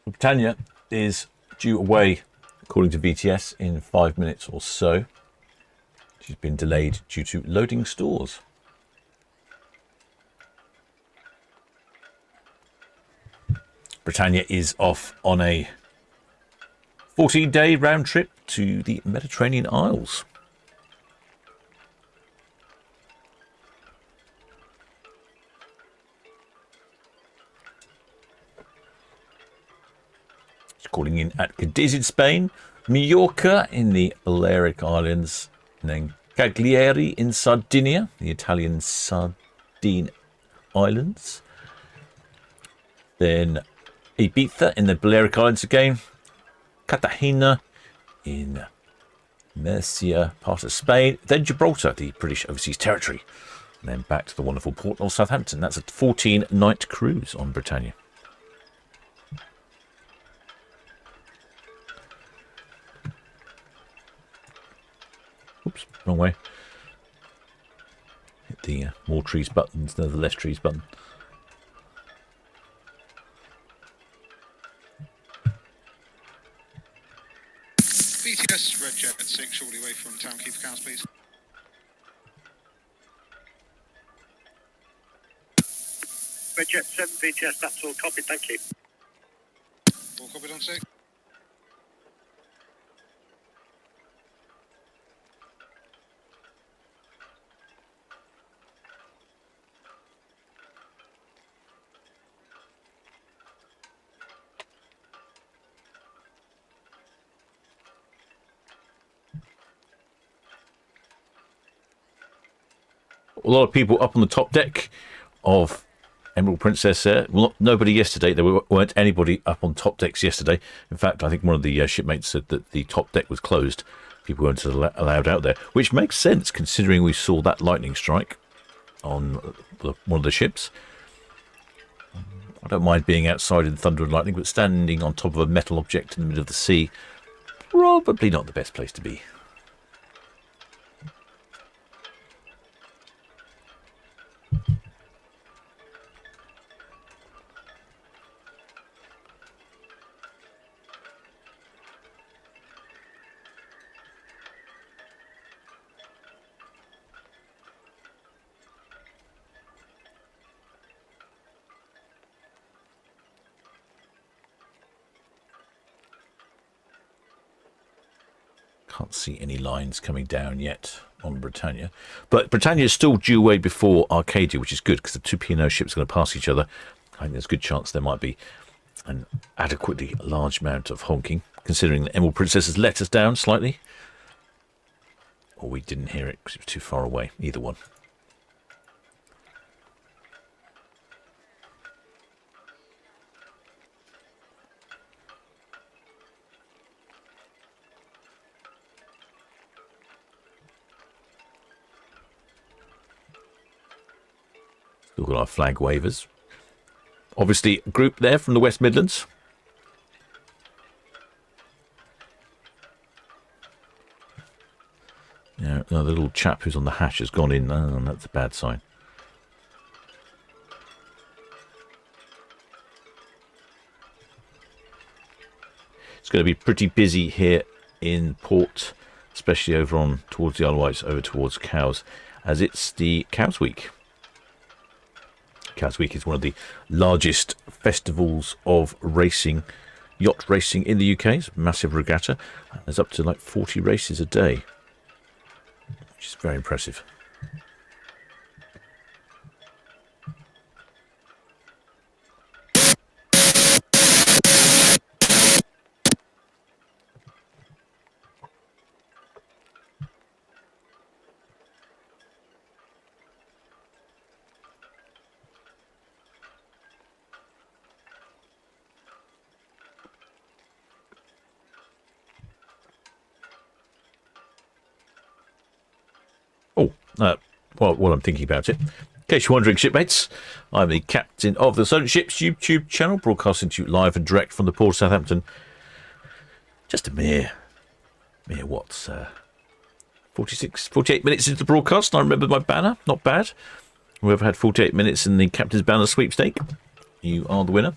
Britannia is due away, according to VTS, in 5 minutes or so. She's been delayed due to loading stores. Britannia is off on a 14-day round trip to the Mediterranean Isles. Calling in at Cadiz in Spain, Majorca in the Balearic Islands, and then Cagliari in Sardinia, the Italian Sardine Islands. Then Ibiza in the Balearic Islands again, Cartagena in Murcia, part of Spain, then Gibraltar, the British Overseas Territory, and then back to the wonderful port of Southampton. That's a 14-night cruise on Britannia. Oops, wrong way. Hit the more trees button instead of the less trees button.
BTS, Red Jet at 6, shortly away from Town Quay for cows, please.
Red Jet 7 BTS, that's all copied, thank you.
All copied on 6.
A lot of people up on the top deck of Emerald Princess there. Well, nobody yesterday. There weren't anybody up on top decks yesterday. In fact, I think one of the shipmates said that the top deck was closed. People weren't allowed out there, which makes sense considering we saw that lightning strike on one of the ships. I don't mind being outside in thunder and lightning, but standing on top of a metal object in the middle of the sea, probably not the best place to be. Can't see any lines coming down yet on Britannia. But Britannia is still due away before Arcadia, which is good because the two P&O ships are going to pass each other. I think there's a good chance there might be an adequately large amount of honking, considering the Emerald Princess has let us down slightly. Or we didn't hear it because it was too far away. Either one. We've got our flag wavers. Obviously, a group there from the West Midlands. Yeah, the little chap who's on the hatch has gone in. Oh, that's a bad sign. It's going to be pretty busy here in port, especially over on towards the Isle of Wight, over towards Cowes, as it's the Cowes Week. Cowes Week is one of the largest festivals of racing, yacht racing in the UK. It's a massive regatta. There's up to like 40 races a day, which is very impressive. While I'm thinking about it, in case you're wondering, shipmates, I'm the captain of the Solent Ships YouTube channel, broadcasting to you live and direct from the port of Southampton. Just a mere what's 48 minutes into the broadcast, and I remember my banner. Not bad. Whoever had 48 minutes in the captain's banner sweepstake, you are the winner.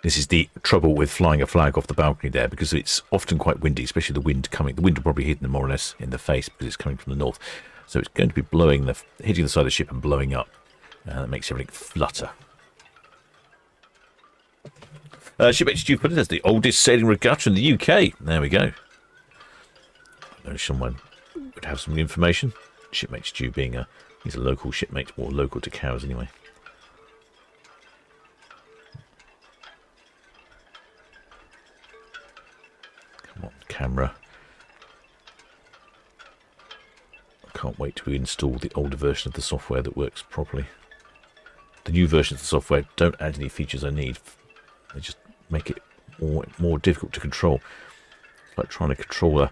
This is the trouble with flying a flag off the balcony there, because it's often quite windy, especially the wind coming. The wind will probably hit them more or less in the face because it's coming from the north. So it's going to be hitting the side of the ship and blowing up. That makes everything flutter. Shipmates Stew put it as the oldest sailing regatta in the UK. There we go. I know someone would have some information. Shipmate Stew being he's a local shipmate, more local to Cowes anyway. Camera. I can't wait to install the older version of the software that works properly. The new versions of the software don't add any features I need. They just make it more difficult to control. It's like trying to control a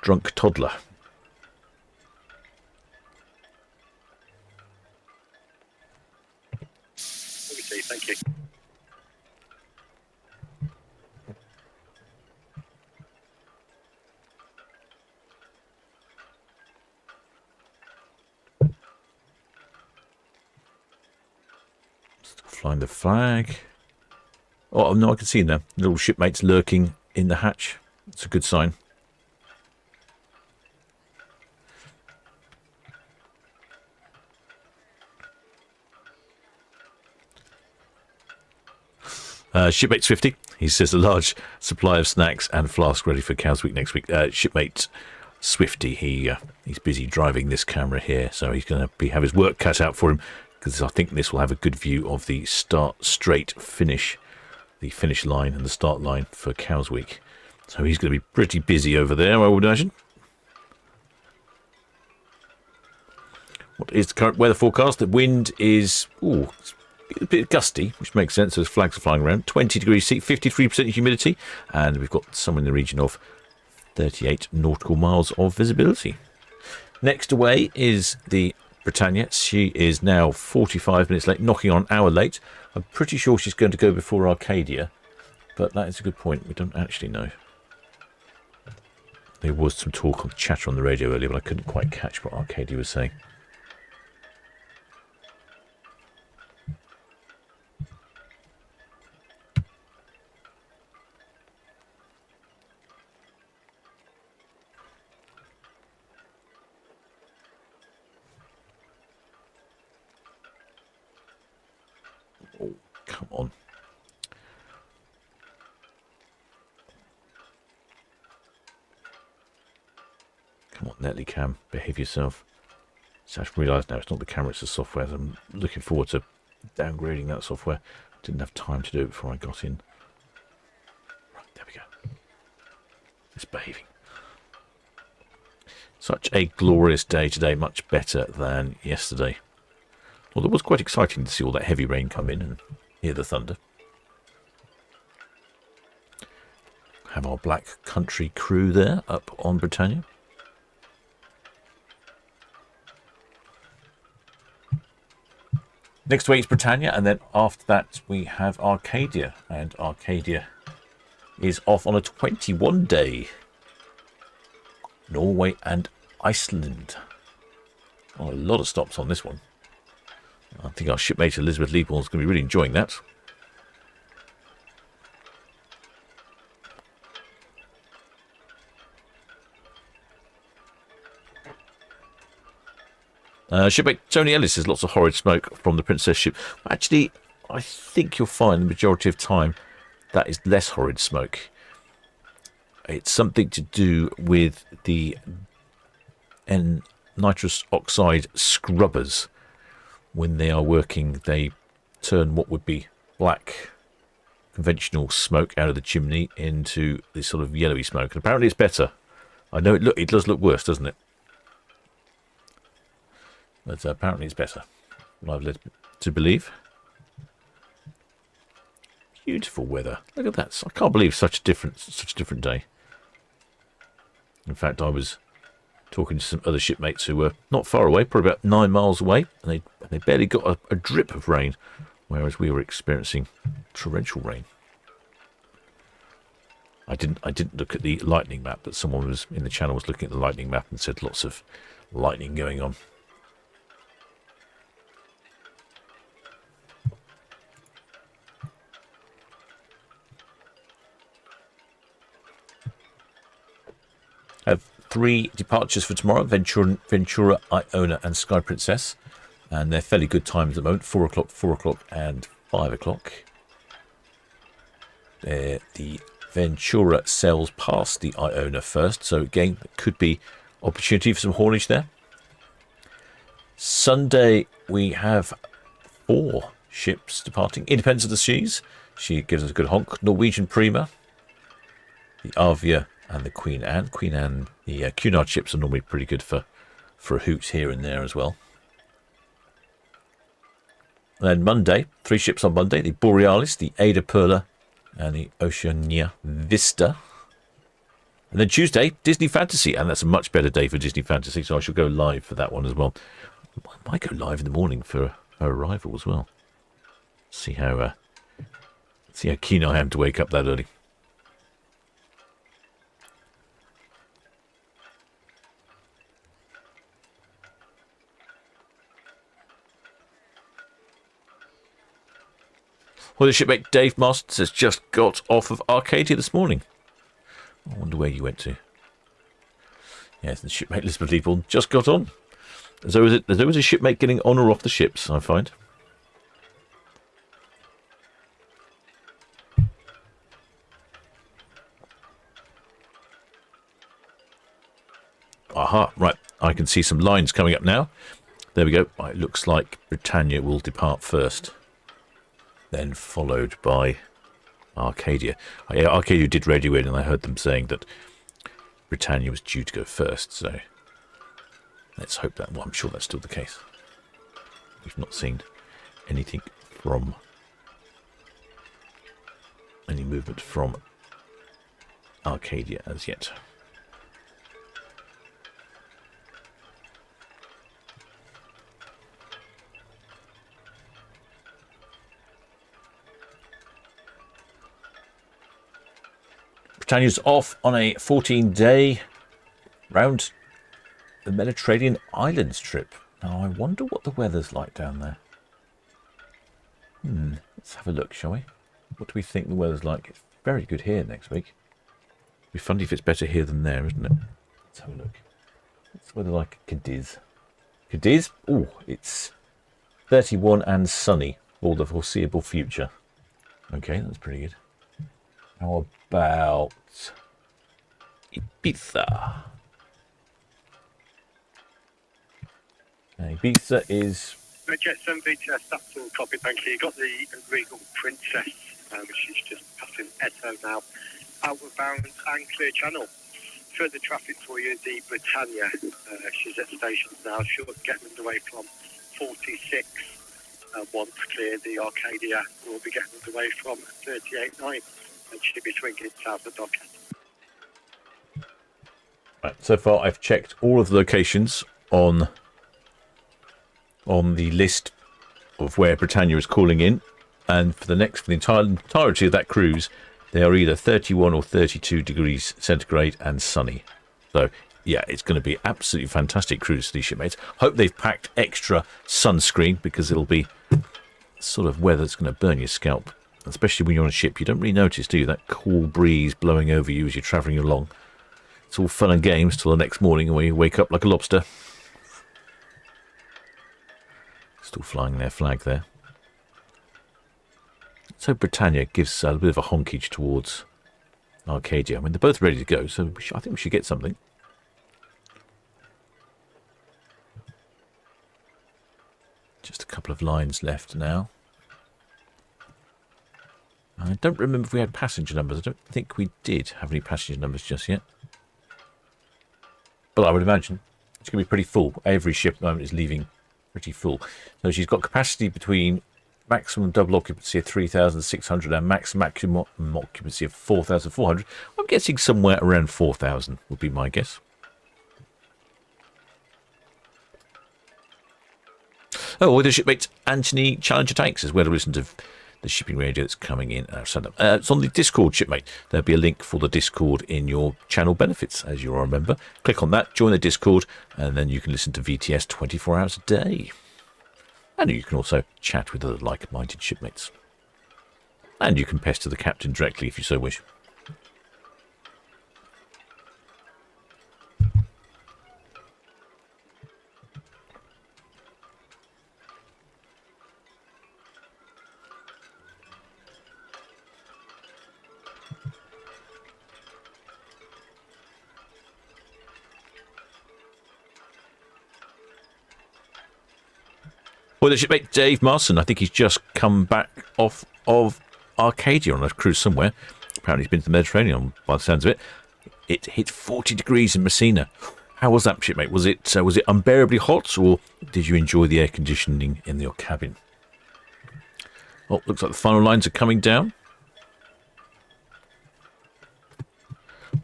drunk toddler.
Okay, thank you.
Flying the flag. Oh no, I can see them. Little shipmates lurking in the hatch. It's a good sign. Shipmate Swifty, he says a large supply of snacks and flask ready for Cowes Week next week. Shipmate Swifty, he's busy driving this camera here, so he's going to have his work cut out for him, because I think this will have a good view of the start straight finish the finish line and the start line for Cows Week. So he's going to be pretty busy over there, I would imagine. What is the current weather forecast? The wind is it's a bit gusty, which makes sense. Those flags are flying around. 20 degrees C, 53% humidity, and we've got somewhere in the region of 38 nautical miles of visibility. Next away is the Britannia. She is now 45 minutes late, knocking on an hour late. I'm pretty sure she's going to go before Arcadia, but that is a good point. We don't actually know. There was some talk on chatter on the radio earlier, but I couldn't quite catch what Arcadia was saying. Oh, come on. Come on, Netley Cam, behave yourself. So I've realised now it's not the camera, it's the software. I'm looking forward to downgrading that software. Didn't have time to do it before I got in. Right, there we go. It's behaving. Such a glorious day today, much better than yesterday. Well, it was quite exciting to see all that heavy rain come in and hear the thunder. Have our Black Country crew there up on Britannia. Next week is Britannia, and then after that we have Arcadia, and Arcadia is off on a 21-day. Norway and Iceland. Oh, a lot of stops on this one. I think our shipmate Elizabeth Leopold is going to be really enjoying that. Shipmate Tony Ellis says lots of horrid smoke from the Princess ship. Actually, I think you'll find the majority of time that is less horrid smoke. It's something to do with the nitrous oxide scrubbers. When they are working, they turn what would be black conventional smoke out of the chimney into this sort of yellowy smoke. And apparently it's better. I know it does look worse, doesn't it? But apparently it's better. I've led to believe. Beautiful weather. Look at that. I can't believe such a different day. In fact, I was talking to some other shipmates who were not far away, probably about 9 miles away, and they barely got a drip of rain, whereas we were experiencing torrential rain. I didn't look at the lightning map, but someone was in the channel was looking at the lightning map and said lots of lightning going on. Have 3 departures for tomorrow: Ventura, Iona and Sky Princess, and they're fairly good times at the moment: 4 o'clock and 5 o'clock. The Ventura sails past the Iona first, so again there could be opportunity for some haulage there. Sunday we have 4 ships departing. Independence of the Seas, she gives us a good honk. Norwegian Prima, the Avia and the Queen Anne. Queen Anne, the Cunard ships are normally pretty good for a hoot here and there as well. And then Monday, 3 ships on Monday: the Borealis, the Ada Perla and the Oceania Vista. And then Tuesday, Disney Fantasy, and that's a much better day for Disney Fantasy, so I shall go live for that one as well. I might go live in the morning for her arrival as well. See how keen I am to wake up that early. Well, the shipmate Dave Masters has just got off of Arcadia this morning. I wonder where you went to. Yes, the shipmate Elizabeth Leopold just got on. There's always a shipmate getting on or off the ships, I find. Aha, right. I can see some lines coming up now. There we go. It looks like Britannia will depart first, then followed by Arcadia. Yeah, Arcadia did radio in, and I heard them saying that Britannia was due to go first, so let's hope that, well, I'm sure that's still the case. We've not seen anything from, any movement from Arcadia as yet. Britannia's off on a 14-day round the Mediterranean islands trip. Now, I wonder what the weather's like down there. Let's have a look, shall we? What do we think the weather's like? It's very good here next week. It'd be funny if it's better here than there, isn't it? Let's have a look. What's the weather like at Cadiz? Cadiz? Oh, it's 31 and sunny for the foreseeable future. Okay, that's pretty good. How about Ibiza? Ibiza is...
Jet 7 VTS, that's all copy, thank you. You got the Regal Princess, which is just passing Eto now. Outward bound and clear channel. Further traffic for you, the Britannia. She's at stations now. She'll get underway from 46. Once clear, the Arcadia will be getting underway from 38.9. And she'll be swinging south of Dockhead.
Right, so far I've checked all of the locations on the list of where Britannia is calling in, and for the entirety of that cruise, they are either 31 or 32 degrees centigrade and sunny. So yeah, it's going to be absolutely fantastic cruise for these shipmates. Hope they've packed extra sunscreen, because it'll be sort of weather that's going to burn your scalp, especially when you're on a ship. You don't really notice, do you, that cool breeze blowing over you as you're travelling along. It's all fun and games till the next morning when you wake up like a lobster. Still flying their flag there. So Britannia gives a bit of a honkage towards Arcadia. I mean, they're both ready to go, so I think we should get something. Just a couple of lines left now. I don't remember if we had passenger numbers. I don't think we did have any passenger numbers just yet. But I would imagine it's going to be pretty full. Every ship at the moment is leaving pretty full. So she's got capacity between maximum double occupancy of 3,600 and maximum occupancy of 4,400. I'm guessing somewhere around 4,000 would be my guess. Oh, with the shipmate Anthony Challenger Tanks is where to listen to the shipping radio that's coming in. It's on the Discord, shipmate. There'll be a link for the Discord in your channel benefits, as you'll remember. Click on that, join the Discord, and then you can listen to VTS 24 hours a day. And you can also chat with other like-minded shipmates. And you can pester the captain directly if you so wish. Well, the shipmate Dave Marson, I think he's just come back off of Arcadia on a cruise somewhere. Apparently he's been to the Mediterranean by the sounds of it. It hit 40 degrees in Messina. How was that, shipmate? Was it unbearably hot, or did you enjoy the air conditioning in your cabin? Oh, looks like the final lines are coming down.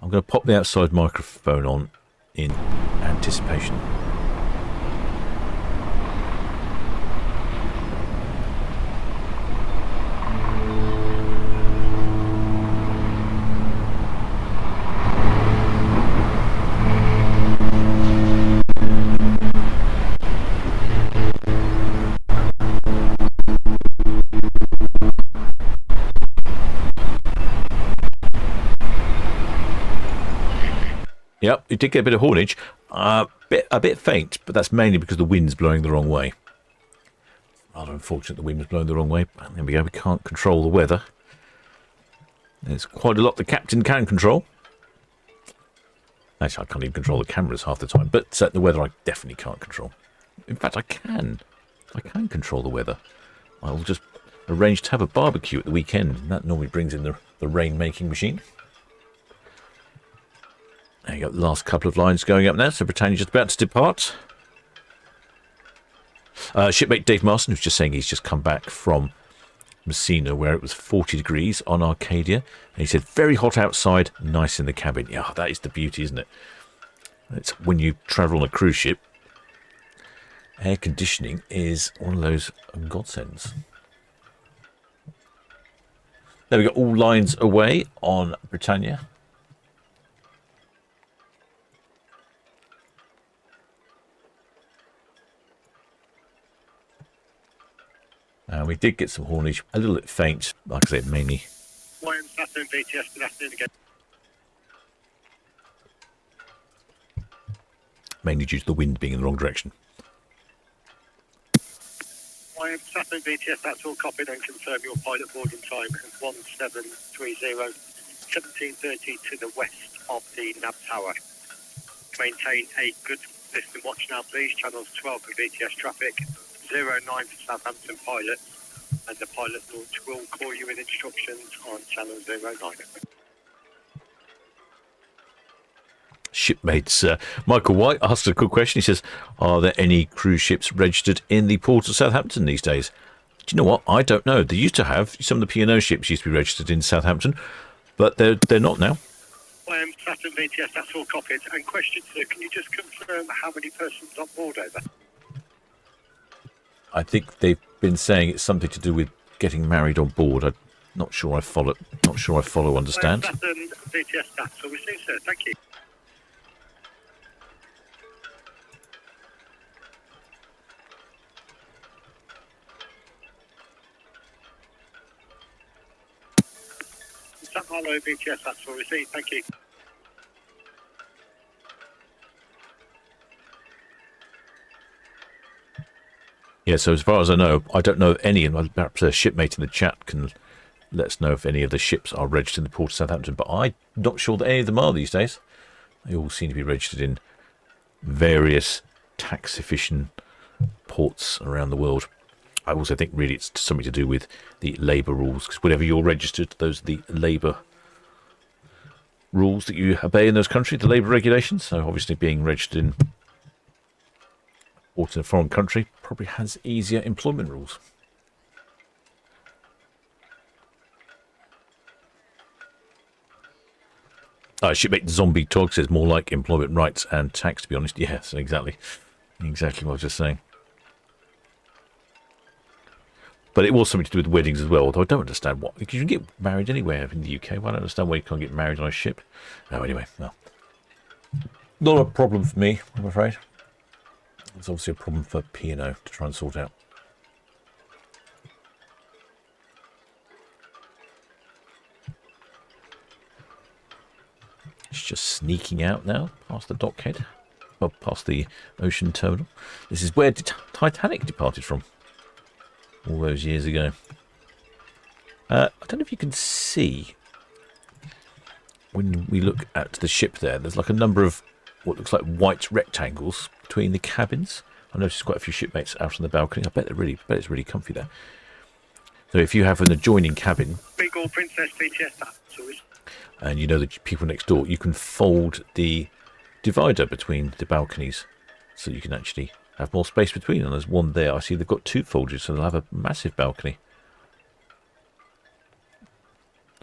I'm going to pop the outside microphone on in anticipation. Yep, it did get a bit of haulage, a bit faint, but that's mainly because the wind's blowing the wrong way. Rather unfortunate the wind was blowing the wrong way. But there we go, we can't control the weather. There's quite a lot the captain can control. Actually, I can't even control the cameras half the time, but the weather I definitely can't control. In fact, I can control the weather. I'll just arranged to have a barbecue at the weekend. And that normally brings in the rain-making machine. There you go, the last couple of lines going up now. So Britannia just about to depart. Shipmate Dave Marston, who's just saying he's just come back from Messina, where it was 40 degrees on Arcadia. And he said, very hot outside, nice in the cabin. Yeah, that is the beauty, isn't it? It's when you travel on a cruise ship, air conditioning is one of those godsends. There we go, all lines away on Britannia. We did get some haulage, a little bit faint, like I said, mainly.
YM Saturn BTS, good afternoon again.
Mainly due to the wind being in the wrong direction.
YM Saturn BTS, that's all copied and confirm your pilot boarding time is 1730, 1730 to the west of the nav tower. Maintain a good distance watch now, please. Channels 12 for BTS traffic, 09 for Southampton pilots, and the pilot launch will call you with instructions on channel 09.
Shipmates Michael White asked a good question. He says, are there any cruise ships registered in the port of Southampton these days? Do you know what? I don't know. They used to have, some of the P&O ships used to be registered in Southampton, but they're not now.
Saturn BTS, that's all copied. And question 2, can you just confirm how many persons on board over?
I think they've been saying it's something to do with getting married on board. I'm not sure I follow. Understand?
Saturn BTS, that's all we see, sir. Thank you. Hello, BTS, that's all we see. Thank you.
Yeah, so as far as I know, I don't know any, and perhaps a shipmate in the chat can let us know if any of the ships are registered in the port of Southampton, but I'm not sure that any of them are these days. They all seem to be registered in various tax-efficient ports around the world. I also think really it's something to do with the labour rules, because whenever you're registered, those are the labour rules that you obey in those countries, the labour regulations. So obviously being registered in or in a foreign country probably has easier employment rules. Shipmate Zombie Talk says more like employment rights and tax, to be honest. Yes, exactly. Exactly what I was just saying. But it was something to do with weddings as well, although I don't understand what. Because you can get married anywhere in the UK. Well, I don't understand why you can't get married on a ship. No, anyway, well. Not a problem for me, I'm afraid. It's obviously a problem for P&O to try and sort out. It's just sneaking out now, past the dockhead. Well, past the ocean terminal. This is where Titanic departed from all those years ago. I don't know if you can see when we look at the ship there. There's like a number of what looks like white rectangles between the cabins. I noticed quite a few shipmates out on the balcony. I bet it's really comfy there. So if you have an adjoining cabin,
Regal Princess BTS, that's always.
And you know the people next door, you can fold the divider between the balconies, so you can actually have more space between them. There's one there. I see they've got two folders, so they'll have a massive balcony.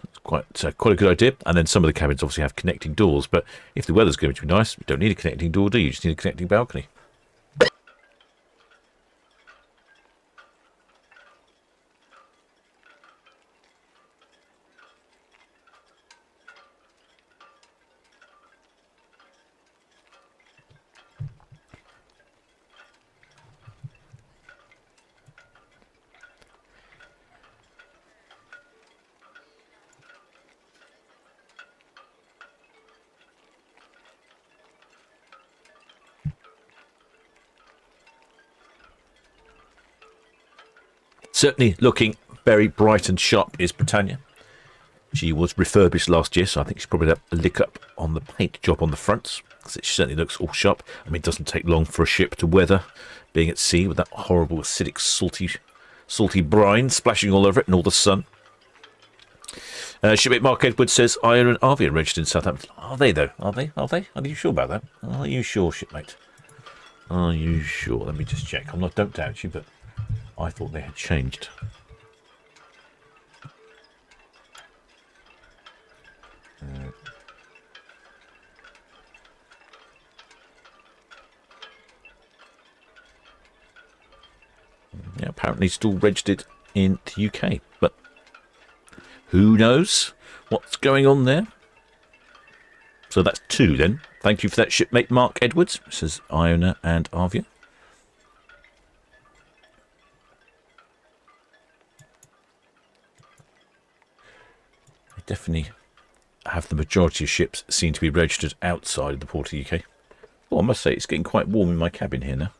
It's quite a good idea. And then some of the cabins obviously have connecting doors, but if the weather's going to be nice, you don't need a connecting door, do you? You just need a connecting balcony. Certainly looking very bright and sharp is Britannia. She was refurbished last year, so I think she's probably had a lick up on the paint job on the fronts, because it certainly looks all sharp. I mean, it doesn't take long for a ship to weather, being at sea with that horrible acidic, salty salty brine splashing all over it and all the sun. Shipmate Mark Edwards says Iron and RV are registered in Southampton. Are they, though? Are they? Are they? Are you sure about that? Are you sure, shipmate? Are you sure? Let me just check. Don't doubt you, but I thought they had changed. Yeah, apparently still registered in the UK, but who knows what's going on there? So that's 2 then. Thank you for that, shipmate Mark Edwards, says Iona and Arvia. They definitely have the majority of ships seem to be registered outside of the port of the UK. Well, I must say it's getting quite warm in my cabin here now.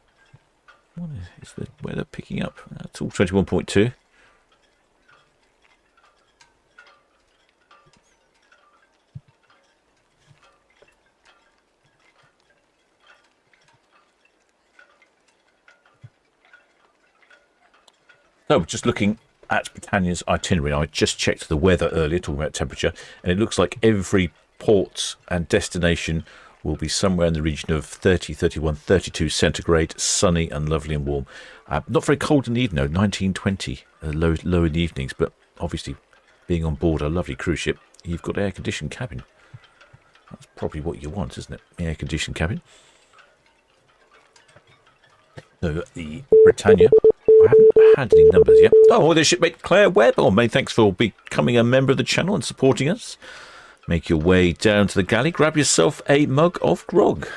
What is the weather picking up? That's all 21.2. So, just looking at Britannia's itinerary, I just checked the weather earlier, talking about temperature, and it looks like every port and destination will be somewhere in the region of 30, 31, 32 centigrade, sunny and lovely and warm. Not very cold in the evening, though, 19, 20, low in the evenings, but obviously being on board a lovely cruise ship, you've got an air-conditioned cabin. That's probably what you want, isn't it? Air-conditioned cabin. So, the Britannia, I haven't had any numbers yet. Oh, there's shipmate Claire Webb. Oh, mate, thanks for becoming a member of the channel and supporting us. Make your way down to the galley. Grab yourself a mug of grog.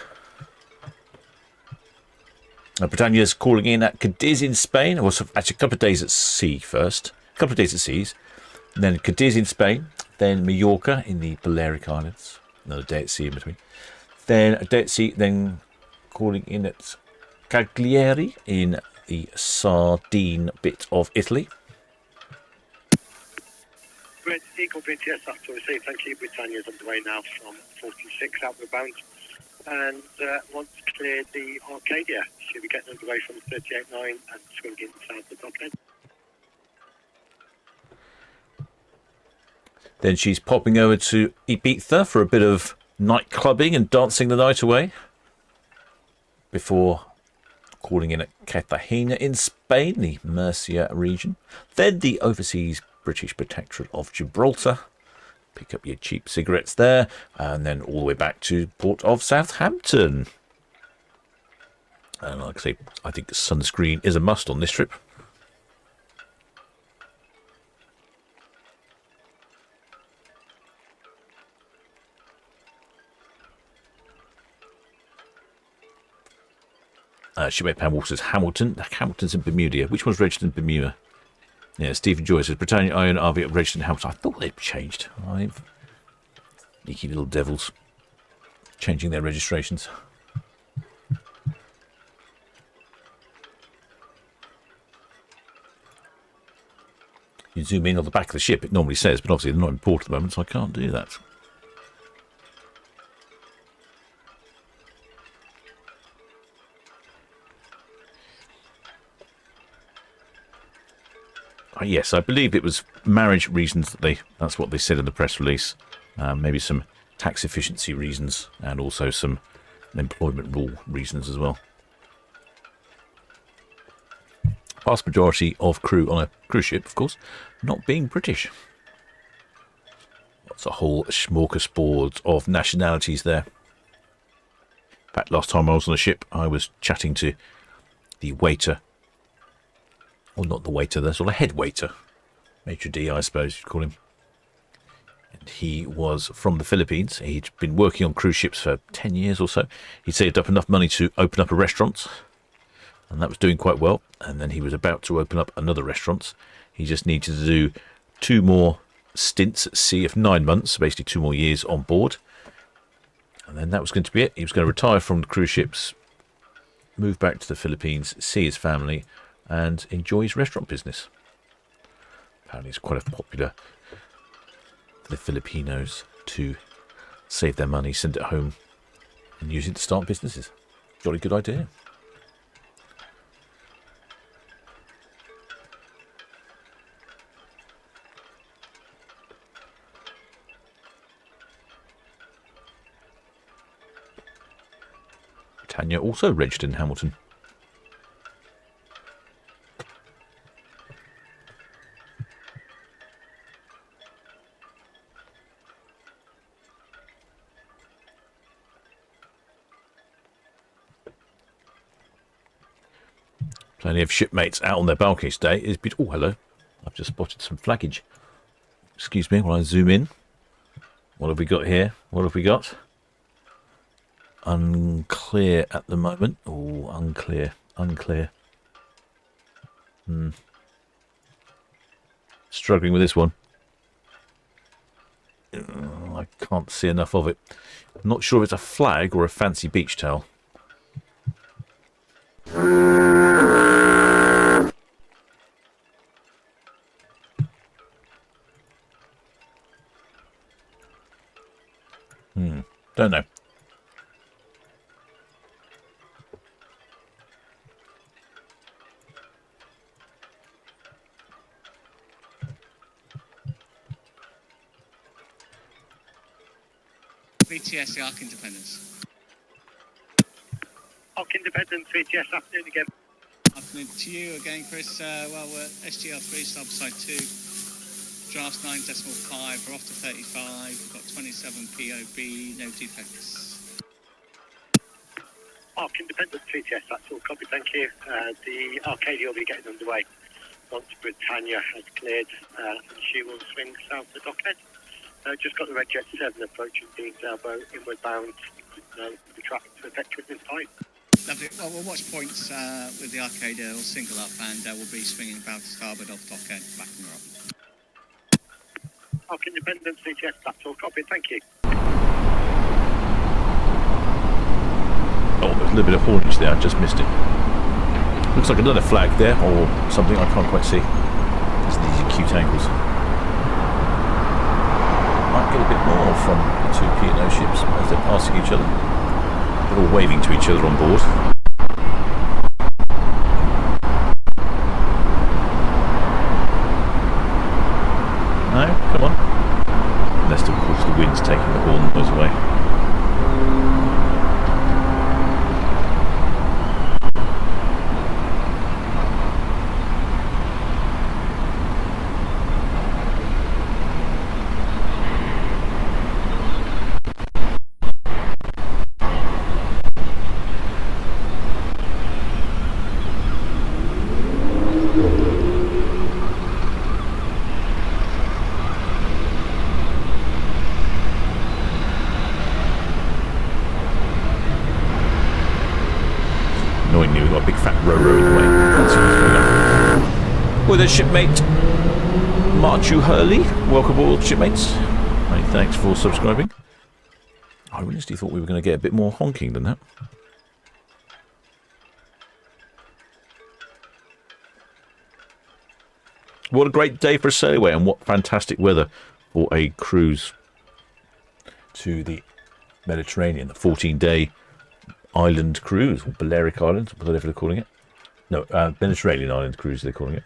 Britannia's calling in at Cadiz in Spain. Well, actually, a couple of days at sea first. A couple of days at seas. And then Cadiz in Spain. Then Mallorca in the Balearic Islands. Another day at sea in between. Then a day at sea. Then calling in at Cagliari in the Sardine bit of Italy.
Regal Princess, after receive, thank you. Britannia's underway now from 46 outbound, and once cleared the Arcadia, she'll be getting underway from 38.9 and swinging south the top end.
Then she's popping over to Ibiza for a bit of night clubbing and dancing the night away before calling in at Cartagena in Spain, the Murcia region. Then the overseas British Protectorate of Gibraltar. Pick up your cheap cigarettes there, and then all the way back to port of Southampton. And like I say, I think sunscreen is a must on this trip. Shipmate Pam Wolf says Hamilton. Hamilton's in Bermuda. Which one's registered in Bermuda? Yeah, Stephen Joy says Britannia Iron RV registered in Hamilton. I thought they'd changed. Sneaky little devils. Changing their registrations. You zoom in on the back of the ship, it normally says, but obviously they're not in port at the moment, so I can't do that. Yes, I believe it was marriage reasons that's what they said in the press release. Maybe some tax efficiency reasons and also some employment rule reasons as well. Vast majority of crew on a cruise ship, of course, not being British. That's a whole smorgasbord of nationalities there. In fact, last time I was on a ship, I was chatting to the waiter. Well, not the waiter, the sort of head waiter. Maitre D', I suppose you'd call him. And he was from the Philippines. He'd been working on cruise ships for 10 years or so. He'd saved up enough money to open up a restaurant. And that was doing quite well. And then he was about to open up another restaurant. He just needed to do 2 more stints at sea of 9 months, basically 2 more years on board. And then that was going to be it. He was going to retire from the cruise ships, move back to the Philippines, see his family, and enjoy his restaurant business. Apparently it's quite popular for the Filipinos to save their money, send it home, and use it to start businesses. Jolly good idea. Britannia, also registered in Hamilton. Plenty of shipmates out on their balconies today. Oh, hello. I've just spotted some flaggage. Excuse me while I zoom in. What have we got here? What have we got? Unclear at the moment. Oh, unclear. Struggling with this one. I can't see enough of it. I'm not sure if it's a flag or a fancy beach towel. Don't know.
BTS, the Arc Independence.
Arc Independence, VTS, afternoon again.
Afternoon to you again, Chris. Well, we're SGL3, side 2. Drafts 9.5. We're off to 35. We've got 27 POB, no defects.
Arc Independence, VTS, that's all copy, thank you. The Arcadia will be getting underway once Britannia has cleared, and she will swing south to Dockhead. Just got the Red Jet 7 approaching Dean's Elbow, inward bound. The traffic to affect within time.
Lovely. Well, we'll watch points with the Arcadia. We'll single up and we'll be swinging about to starboard off Dockhead, backing her up.
Arc Independence, VTS, that's all copy, thank you.
Oh, there's a little bit of haulage there. I just missed it. Looks like another flag there, or something. I can't quite see. These are cute angles. Might get a bit more from the two P&O ships as they're passing each other. They're all waving to each other on board. No, come on. Unless, of course, the wind's taking the horn noise away. Annoyingly, we've got a big fat row in the way. With a shipmate, Marchu Hurley. Welcome aboard, shipmates. Many thanks for subscribing. I honestly thought we were going to get a bit more honking than that. What a great day for a sail away, and what fantastic weather for a cruise to the Mediterranean, the 14-day island cruise, or Balearic Islands, whatever they're calling it. No, Mediterranean Island cruise they're calling it.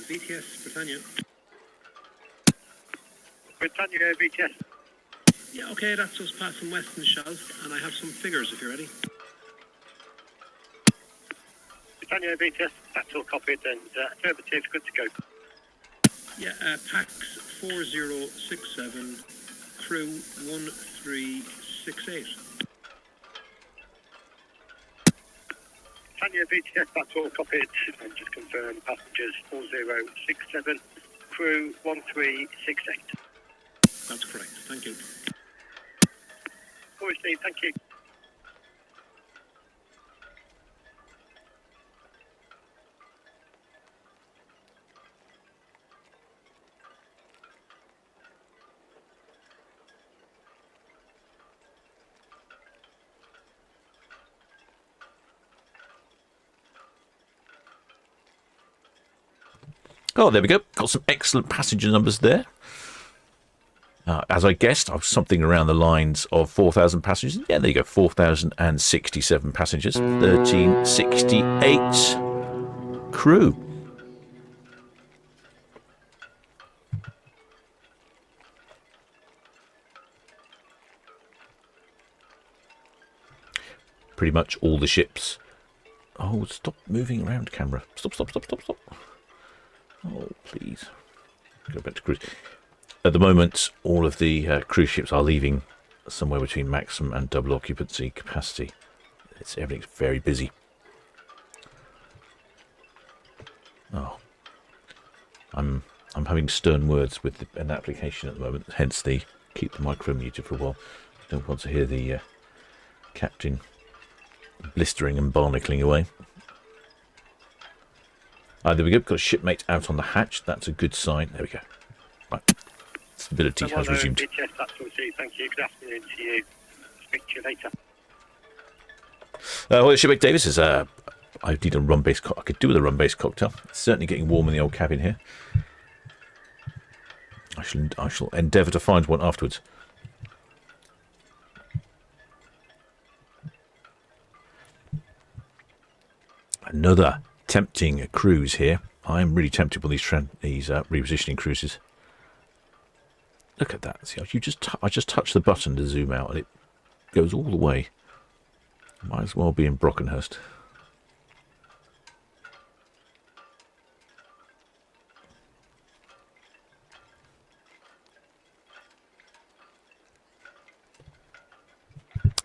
BTS Britannia.
Britannia, BTS.
Yeah, okay, that's just passing Western Shelf, and I have some figures if you're ready.
Britannia, BTS, that's all copied and affirmative, good to go.
Yeah, PAX 4067, crew 1368.
Britannia, BTS, that's all copied and just confirm passengers 4067, crew 1368.
That's correct, thank you.
All received, thank you.
Oh, there we go. Got some excellent passenger numbers there. As I guessed, I was something around the lines of 4,000 passengers. Yeah, there you go. 4,067 passengers. 1,368 crew. Pretty much all the ships. Oh, stop moving around, camera. Stop. Oh, please. Go back to cruise. At the moment, all of the cruise ships are leaving somewhere between maximum and double occupancy capacity. Everything's very busy. Oh, I'm having stern words with an application at the moment. Hence the keep the microphone muted for a while. Don't want to hear the captain blistering and barnacling away. There we go. Got a shipmate out on the hatch. That's a good sign. There we go. Right. Stability has resumed.
BTS, that's all received, thank you. Good afternoon to you. Speak to you later.
Well, shipmate Davis says, I need a rum-based I could do with a rum-based cocktail. It's certainly getting warm in the old cabin here. I shall endeavour to find one afterwards. Another tempting cruise here. I'm really tempted by these repositioning cruises. Look at that. See, I just touch the button to zoom out and it goes all the way. Might as well be in Brockenhurst.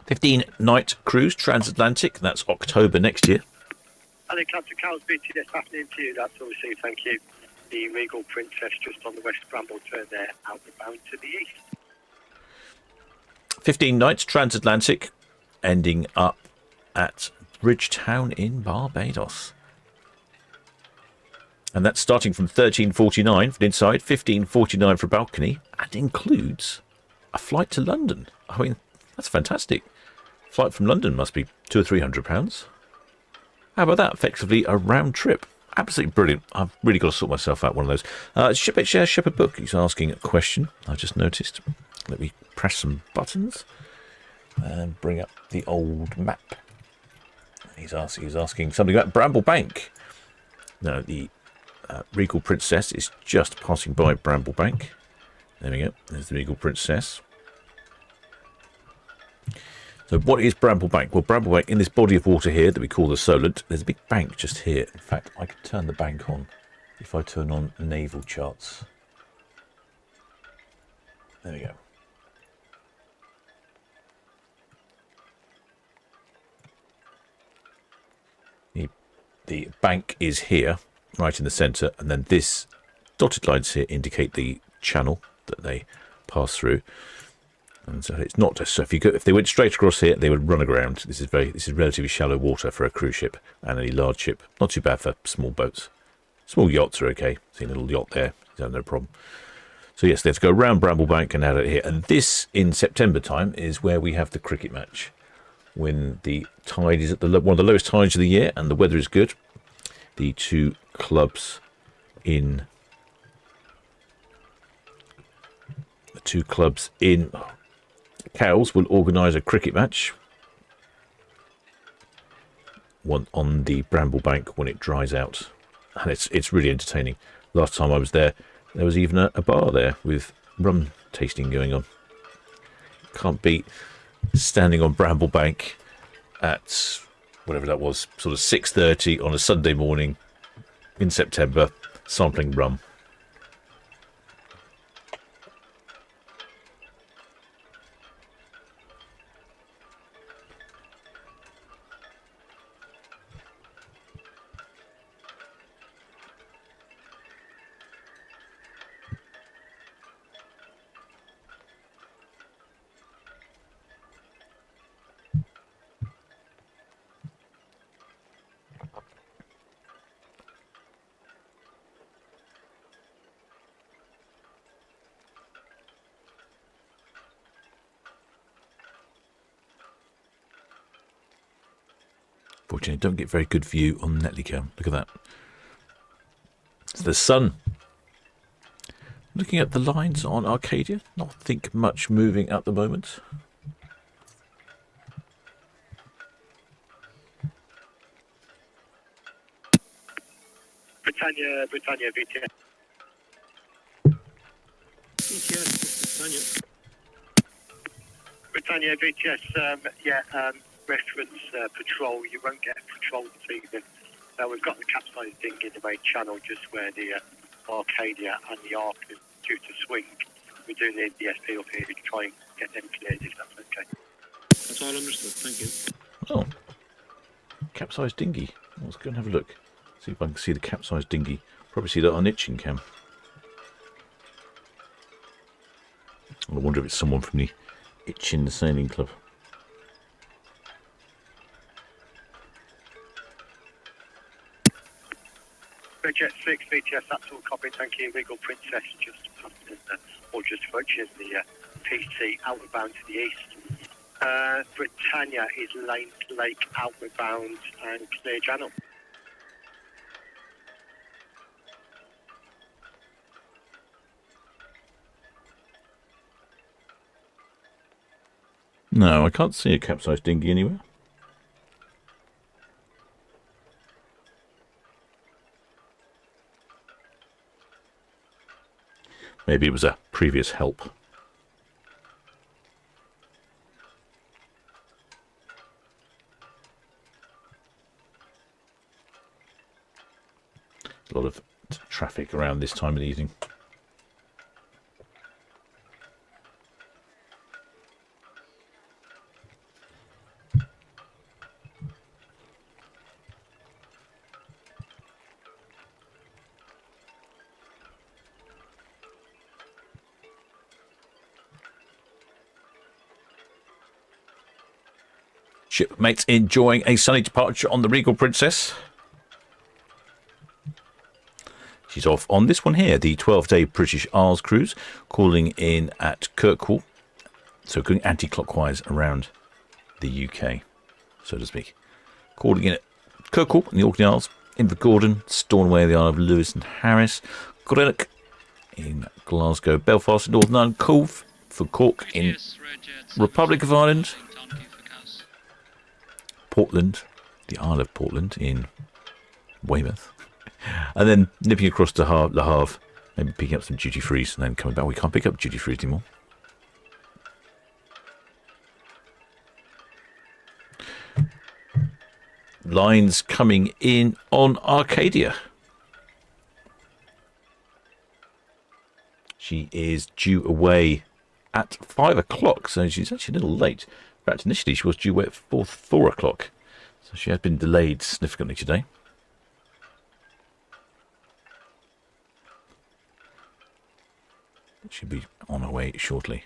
"15-night cruise, transatlantic." That's October next year.
And then Captain Cowles BTS, afternoon to you. That's all received, thank you. The Regal Princess just on the West Bramble turn there, outbound to the east.
15 nights, transatlantic, ending up at Bridgetown in Barbados. And that's starting from 13.49 for inside, 15.49 for balcony, and includes a flight to London. I mean, that's fantastic. Flight from London must be £200 or £300. How about that? Effectively a round trip. Absolutely brilliant. I've really got to sort myself out one of those. Ship Share Shepherd Book. He's asking a question. I just noticed. Let me press some buttons and bring up the old map. He's asking something about Bramble Bank. No, the Regal Princess is just passing by Bramble Bank. There we go. There's the Regal Princess. So what is Bramble Bank? Well, Bramble Bank, in this body of water here that we call the Solent, there's a big bank just here. In fact, I could turn the bank on if I turn on naval charts. There we go. The bank is here, right in the centre, and then this dotted lines here indicate the channel that they pass through. And so it's not just, so if they went straight across here, they would run aground. This is relatively shallow water for a cruise ship and any large ship. Not too bad for small boats. Small yachts are okay. See a little yacht there, no problem. So yes, let's go around Bramble Bank and out of here. And this in September time is where we have the cricket match, when the tide is at one of the lowest tides of the year and the weather is good. The two clubs in Cowles will organise a cricket match, one on the Bramble Bank when it dries out, and it's really entertaining. Last time I was there was even a bar there with rum tasting going on. Can't beat standing on Bramble Bank at whatever that was, sort of 6:30 on a Sunday morning in September, sampling rum. Fortunately, don't get very good view on Netley Cam. Look at that. It's the sun. Looking at the lines on Arcadia, not think much moving at the moment.
Britannia, VTS.
BTS,
Britannia, VTS, reference patrol. You won't get patrol this evening. We've got the capsized dinghy in the main channel just where the Arcadia and the Ark is due to swing. We do need the SP up here to try and get them cleared if that's okay.
That's all understood, thank you.
Oh, capsized dinghy. Let's go and have a look. See if I can see the capsized dinghy. Probably see that on Itching Cam. I wonder if it's someone from the Itching Sailing Club.
Jet 6, VTS, that's all copy, thank you. Regal Princess just passing or just approaching the PC outward bound to the east. Britannia is Lake outward bound and clear channel.
No, I can't see a capsized dinghy anywhere. Maybe it was a previous help. A lot of traffic around this time of the evening. Shipmates enjoying a sunny departure on the Regal Princess. She's off on this one here, the 12-day British Isles cruise, calling in at Kirkwall. So going anti-clockwise around the UK, so to speak. Calling in at Kirkwall in the Orkney Isles, Invergordon, Stornoway, the Isle of Lewis and Harris, Greenock in Glasgow, Belfast in Northern Ireland, Cove for Cork in Republic of Ireland, Portland, the Isle of Portland in Weymouth, and then nipping across to Le Havre, maybe picking up some duty frees and then coming back. We can't pick up duty frees anymore. Lines coming in on Arcadia. She is due away at 5 o'clock, so she's actually a little late. In fact, initially she was due away at 4 o'clock, so she has been delayed significantly today. She'll be on her way shortly.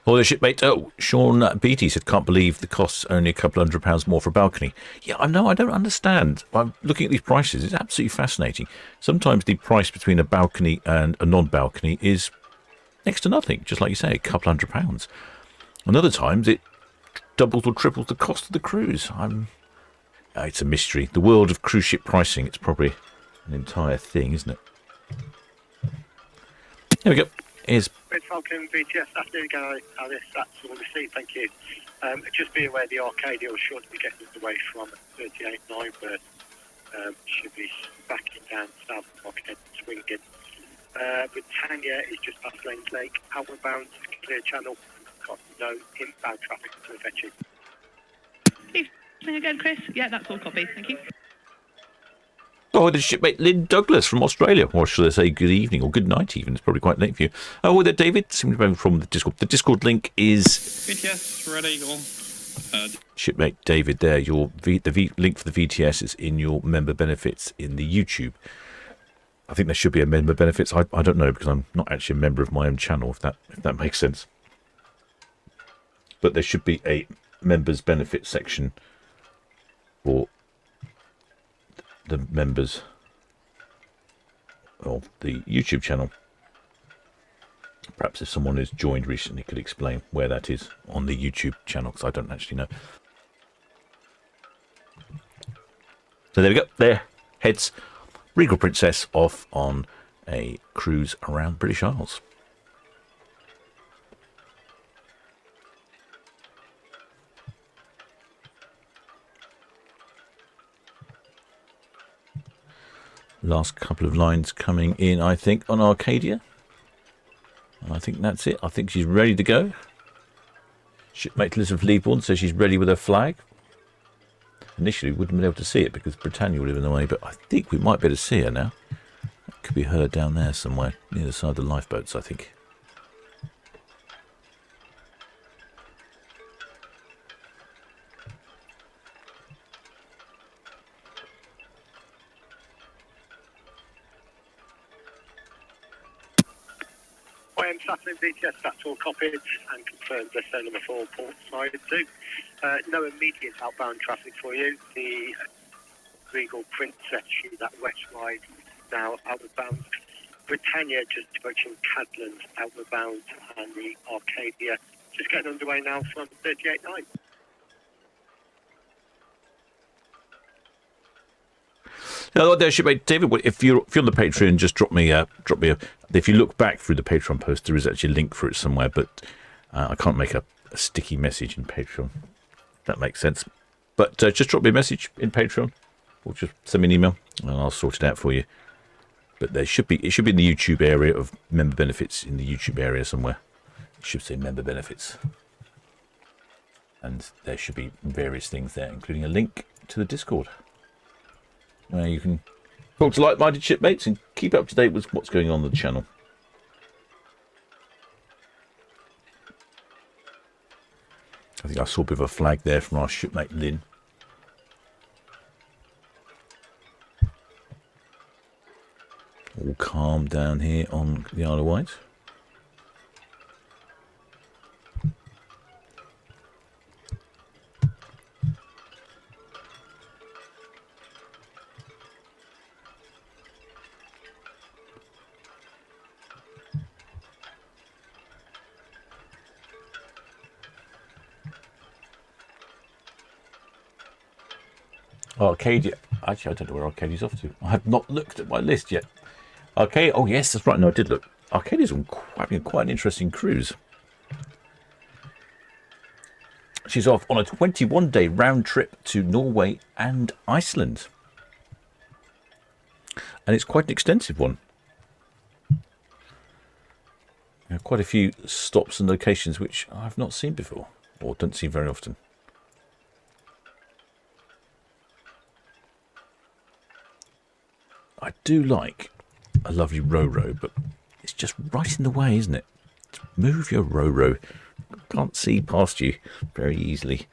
Or the shipmate, Sean Beattie said, can't believe the cost's only a couple £100 more for a balcony. Yeah, I know, I don't understand. I'm looking at these prices. It's absolutely fascinating. Sometimes the price between a balcony and a non-balcony is next to nothing, just like you say, a couple £100. And other times it doubles or triples the cost of the cruise. It's a mystery. The world of cruise ship pricing, it's probably an entire thing, isn't it? There we go. Here's
Red Falcon VTS, afternoon guys, Alice, that's all received, thank you. Just be aware the Arcadia will shortly be getting away from 38.9 berth. Should be backing down south of Arcadia, swinging. Britannia is just past Lanes Lake, outward bound, clear channel, got no inbound traffic to affect you.
Evening again, Chris. Yeah, that's all copy, thank you.
Oh, the shipmate Lynn Douglas from Australia, or should I say good evening or good night even? It's probably quite late for you. Oh, there, David, seems to be from the Discord. The Discord link is
VTS ready. Go on.
Shipmate David. There, the link for the VTS is in your member benefits in the YouTube. I think there should be a member benefits. I don't know because I'm not actually a member of my own channel. If that makes sense. But there should be a members benefit section for the members of the YouTube channel. Perhaps if someone who's joined recently could explain where that is on the YouTube channel, because I don't actually know. So there we go. There heads Regal Princess off on a cruise around British Isles. Last couple of lines coming in, I think, on Arcadia. I think that's it. I think she's ready to go. Shipmate Elizabeth Leaborn says she's ready with her flag. Initially, we wouldn't be able to see it because Britannia would have been away, but I think we might be able to see her now. It could be her down there somewhere, near the side of the lifeboats, I think.
I am Saturday VTS, that's all copied and confirmed. Let's say number 4, port side 2. No immediate outbound traffic for you. The Regal Princess, she's that west ride now outward bound. Britannia just approaching Cadland outward bound, and the Arcadia just getting underway now from 38.9.
Hello there, shipmate David. If you're on the Patreon, just drop me a. If you look back through the Patreon post, there is actually a link for it somewhere, but I can't make a sticky message in Patreon. If that makes sense. But just drop me a message in Patreon, or just send me an email, and I'll sort it out for you. But it should be in the YouTube area of member benefits, in the YouTube area somewhere. It should say member benefits, and there should be various things there, including a link to the Discord, where you can talk to like-minded shipmates and keep up to date with what's going on the channel. I think I saw a bit of a flag there from our shipmate Lynn. All calm down here on the Isle of Wight. Arcadia. Actually, I don't know where Arcadia's off to. I have not looked at my list yet. Okay. Oh, yes, that's right. No, I did look. Arcadia's having quite an interesting cruise. She's off on a 21-day round trip to Norway and Iceland. And it's quite an extensive one. There are quite a few stops and locations which I've not seen before, or don't see very often. I do like a lovely row, but it's just right in the way, isn't it? Move your row. Can't see past you very easily.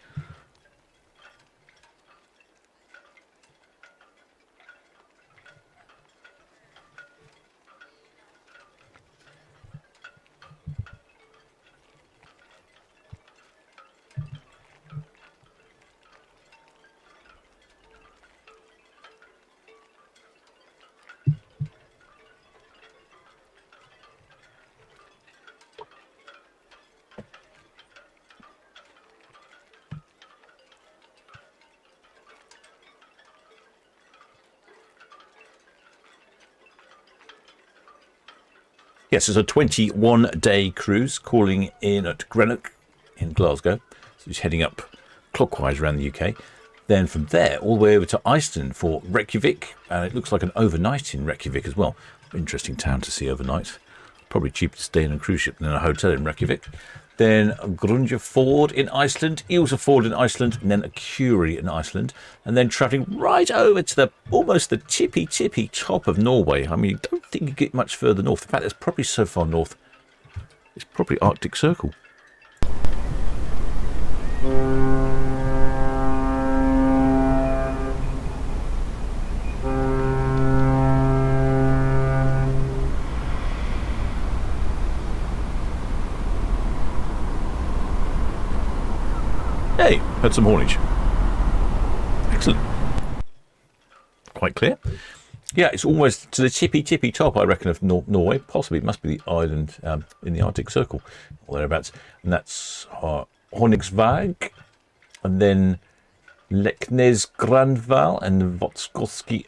Yes, it's a 21-day cruise calling in at Greenock in Glasgow. So he's heading up clockwise around the UK. Then from there, all the way over to Iceland for Reykjavik. And it looks like an overnight in Reykjavik as well. Interesting town to see overnight. Probably cheaper to stay in a cruise ship than in a hotel in Reykjavik. Then Grundarfjörður in Iceland, Ísafjörður in Iceland, and then Akureyri in Iceland. And then travelling right over to almost the tippy top of Norway. I mean, you don't think you get much further north. In fact, it's probably so far north, it's probably Arctic Circle. Hey, heard some haulage. Excellent. Quite clear. Yeah, it's almost to the tippy top, I reckon, of Norway. Possibly it must be the island in the Arctic Circle, or thereabouts. And that's Honningsvåg, and then Leknesgrandval and Votskoski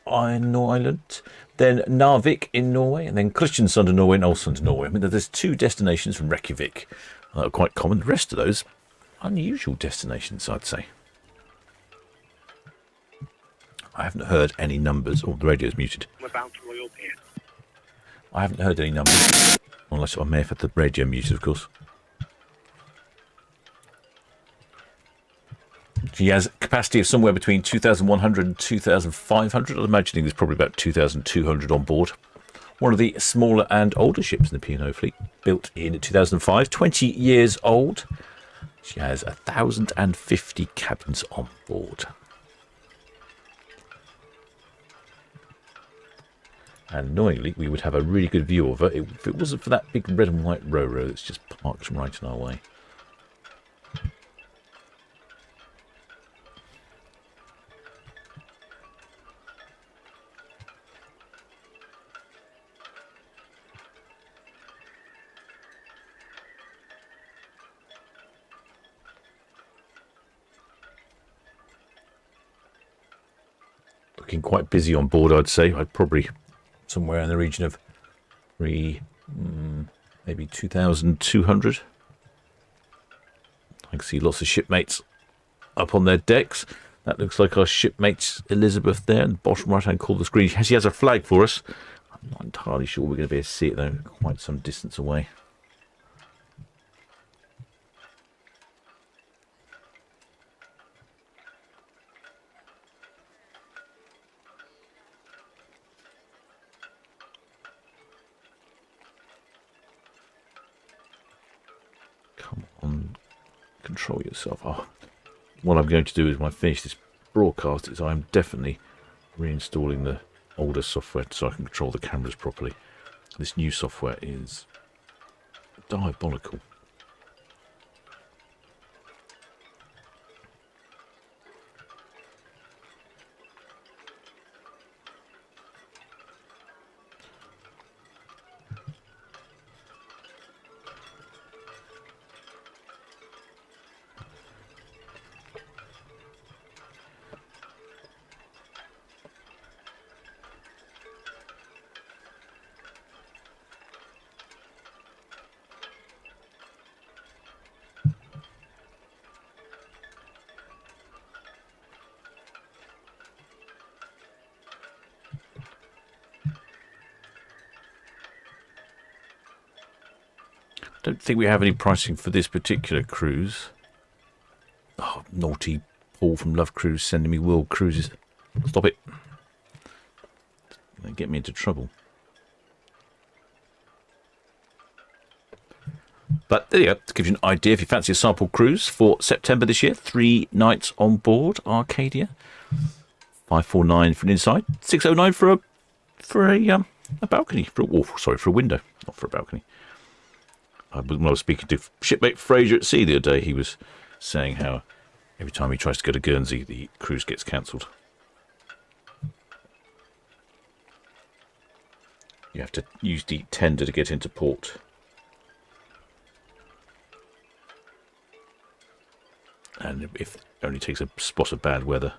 Island. Then Narvik in Norway, and then Kristiansand in Norway and Ålesund in Norway. I mean, there's 2 destinations from Reykjavik that are quite common. The rest of those, unusual destinations, I'd say. I haven't heard any numbers. Oh, the radio's muted.
We're bound to Royal Pier.
I haven't heard any numbers. Unless I may have had the radio muted, of course. She has a capacity of somewhere between 2,100 and 2,500. I'm imagining there's probably about 2,200 on board. One of the smaller and older ships in the P&O fleet, built in 2005, 20 years old. She has 1,050 cabins on board. And annoyingly, we would have a really good view of her if it wasn't for that big red and white Ro-Ro that's just parked right in our way. Looking quite busy on board, I'd say. I'd probably somewhere in the region of maybe 2,200. I can see lots of shipmates up on their decks. That looks like our shipmate Elizabeth there in the bottom right hand corner of the screen. She has a flag for us. I'm not entirely sure we're going to be able to see it though, quite some distance away. Come on, control yourself. Oh, what I'm going to do is when I finish this broadcast is I'm definitely reinstalling the older software so I can control the cameras properly. This new software is diabolical. Don't think we have any pricing for this particular cruise. Oh, naughty Paul from Love Cruise sending me world cruises. Stop it. They get me into trouble. But there you go. To give you an idea, if you fancy a sample cruise for September this year, 3 nights on board Arcadia, 549 for an inside, 609 for a balcony, for a window, not for a balcony. When I was speaking to shipmate Fraser at sea the other day, he was saying how every time he tries to go to Guernsey, the cruise gets cancelled. You have to use the tender to get into port. And if it only takes a spot of bad weather,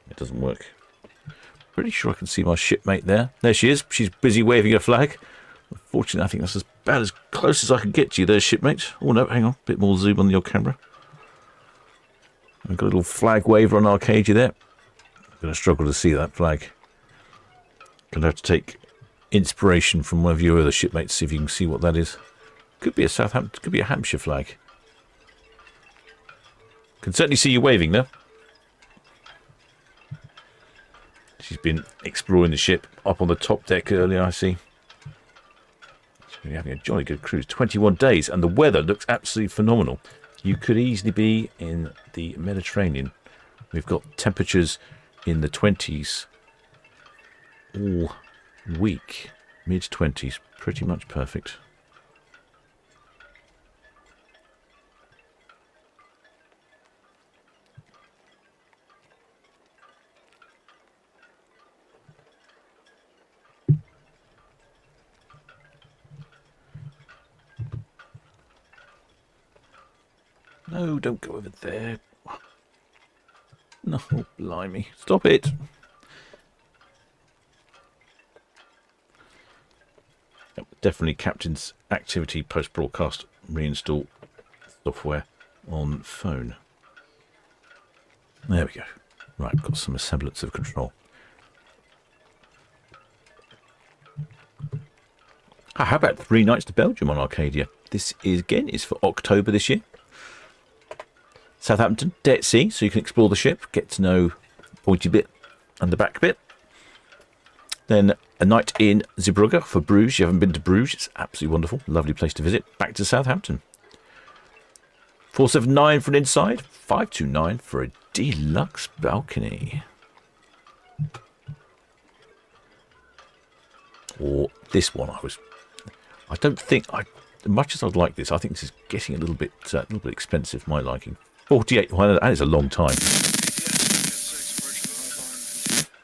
it doesn't work. Pretty sure I can see my shipmate there. There she is. She's busy waving her flag. Unfortunately, I think that's about as close as I can get to you there, shipmate. Oh no, hang on, a bit more zoom on your camera. I've got a little flag waver on Arcadia there. I'm going to struggle to see that flag. Going to have to take inspiration from one of your other shipmates, see if you can see what that is. Could be a Southampton, could be a Hampshire flag. Can certainly see you waving there. She's been exploring the ship up on the top deck earlier, I see. She's been having a jolly good cruise. 21 days, and the weather looks absolutely phenomenal. You could easily be in the Mediterranean. We've got temperatures in the 20s all week. Mid-20s, pretty much perfect. No, don't go over there. No, blimey. Stop it. Yep, definitely Captain's Activity post-broadcast reinstall software on phone. There we go. Right, got some semblance of control. How about 3 nights to Belgium on Arcadia? This is, again, is for October this year. Southampton, Dead Sea, so you can explore the ship, get to know the pointy bit and the back bit. Then a night in Zeebrugge for Bruges. You haven't been to Bruges, it's absolutely wonderful. Lovely place to visit. Back to Southampton. 479 for an inside, 529 for a deluxe balcony. Or this one, I don't think, as much as I'd like this, I think this is getting a little bit expensive for my liking. 48, well, that is a long time.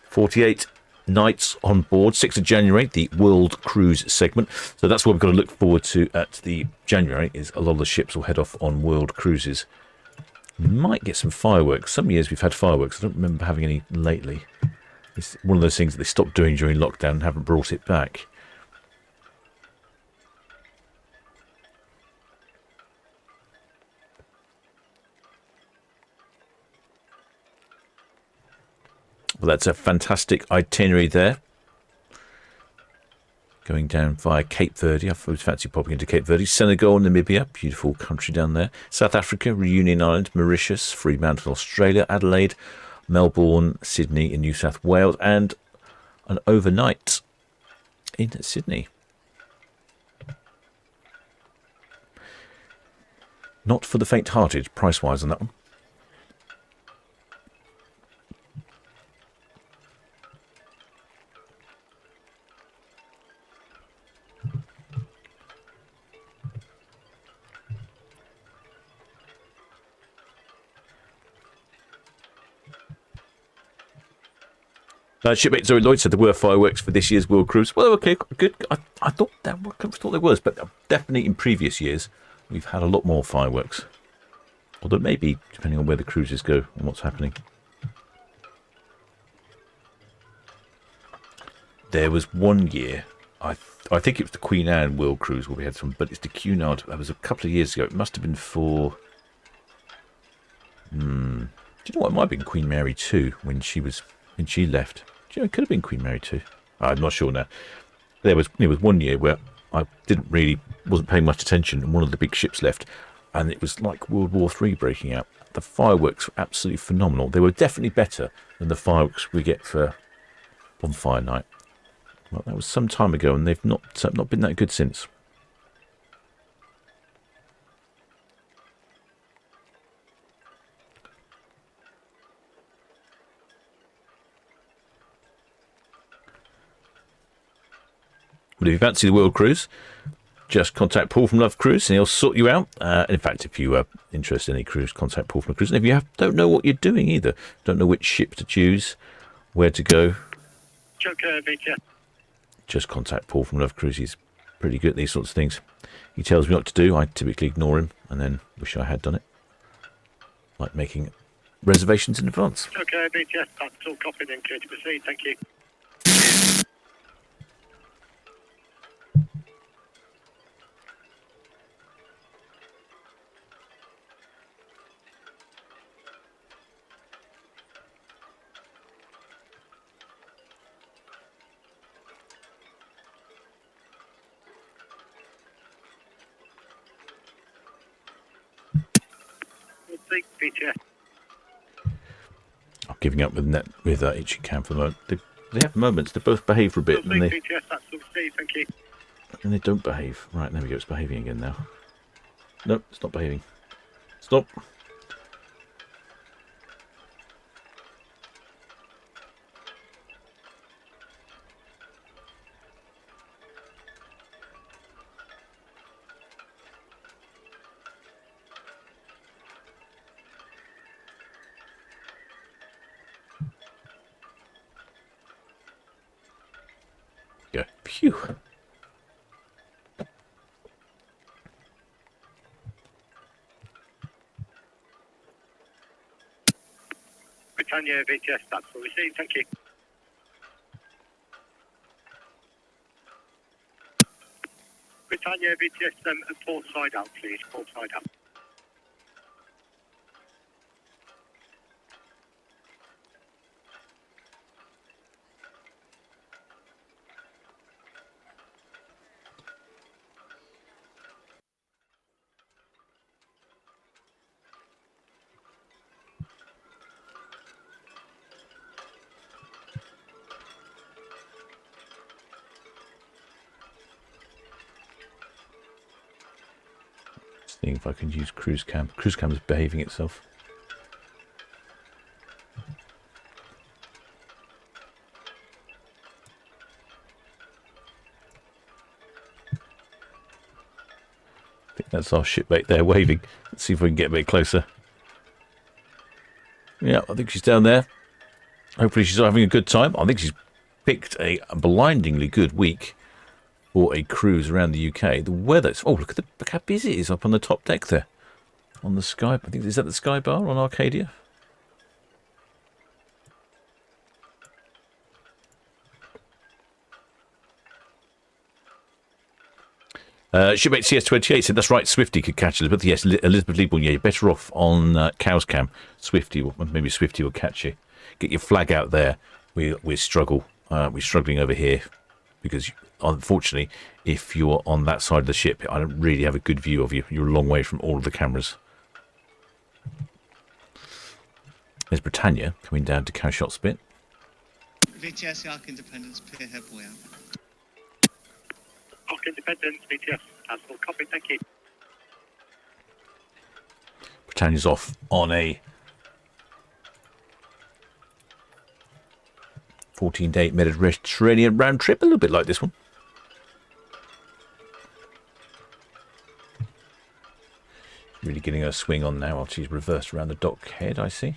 48 nights on board, 6th of January, the World Cruise segment. So that's what we've got to look forward to at the January, is a lot of the ships will head off on world cruises. We might get some fireworks. Some years we've had fireworks. I don't remember having any lately. It's one of those things that they stopped doing during lockdown and haven't brought it back. Well, that's a fantastic itinerary there. Going down via Cape Verde. I always fancy popping into Cape Verde. Senegal, Namibia, beautiful country down there. South Africa, Reunion Island, Mauritius, Fremantle, Australia, Adelaide, Melbourne, Sydney in New South Wales, and an overnight in Sydney. Not for the faint-hearted, price-wise on that one. Shipmate Zoe Lloyd said there were fireworks for this year's World Cruise. Well, okay, good. I thought there was, but definitely in previous years we've had a lot more fireworks. Although maybe depending on where the cruises go and what's happening. There was one year, I think it was the Queen Anne World Cruise where we had some, but it's the Cunard. That was a couple of years ago. It must have been for. Do you know what? It might have been Queen Mary 2 when she left. Do you know, it could have been Queen Mary 2. I'm not sure now. There was one year where I wasn't paying much attention, and one of the big ships left, and it was like World War III breaking out. The fireworks were absolutely phenomenal. They were definitely better than the fireworks we get for Bonfire Night. Well, that was some time ago, and they've not been that good since. But if you fancy the World Cruise, just contact Paul from Love Cruise and he'll sort you out. In fact, if you are interested in any cruise, contact Paul from Love Cruise. And if you don't know what you're doing either, don't know which ship to choose, where to go, just contact Paul from Love Cruise. He's pretty good at these sorts of things. He tells me what to do. I typically ignore him and then wish I had done it. Like making reservations in advance.
Okay, BTS, that's all copied and clear to proceed. Thank you. Lovely, VTS.
I'm giving up with Itchy Cam for the moment. They have moments. They both behave for a bit,
Lovely,
and
VTS, that's lovely, thank you.
they don't behave. Right, there we go. It's behaving again now. Nope, it's not behaving. Stop. Go. Phew.
Britannia, VTS, that's all received, thank you. Britannia, VTS, port side out, please, port side out.
Seeing if I can use cruise cam. Cruise cam is behaving itself. I think that's our shipmate there waving. Let's see if we can get a bit closer. Yeah, I think she's down there. Hopefully she's having a good time. I think she's picked a blindingly good week for a cruise around the UK. The weather, oh, look how busy it is up on the top deck there. On the sky, I think, is that the Sky Bar on Arcadia? Shipmate CS28 said, that's right, Swifty could catch Elizabeth. Yes, Elizabeth Liebel, yeah, you're better off on Cow's Cam. Swifty, maybe Swifty will catch you. Get your flag out there. We're struggling over here because, unfortunately, if you're on that side of the ship, I don't really have a good view of you. You're a long way from all of the cameras. There's Britannia coming down to Cowshot Spit.
VTS, Arc Independence, Pier Head Boy out.
Arc Independence, VTS, cancel, copy, thank you.
Britannia's off on a 14-day Mediterranean round trip, a little bit like this one. Really getting her swing on now after she's reversed around the dock head, I see.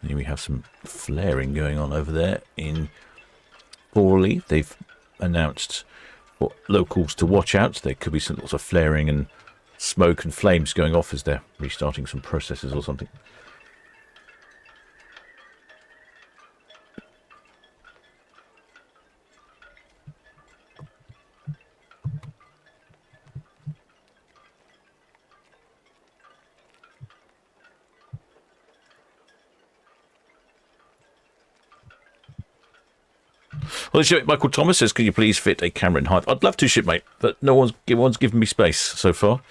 Here we have some flaring going on over there in Borley. They've announced for locals to watch out. There could be some lots of flaring and smoke and flames going off as they're restarting some processes or something. Well, shipmate Michael Thomas says, can you please fit a camera in height? I'd love to, shipmate, but no one's given me space so far.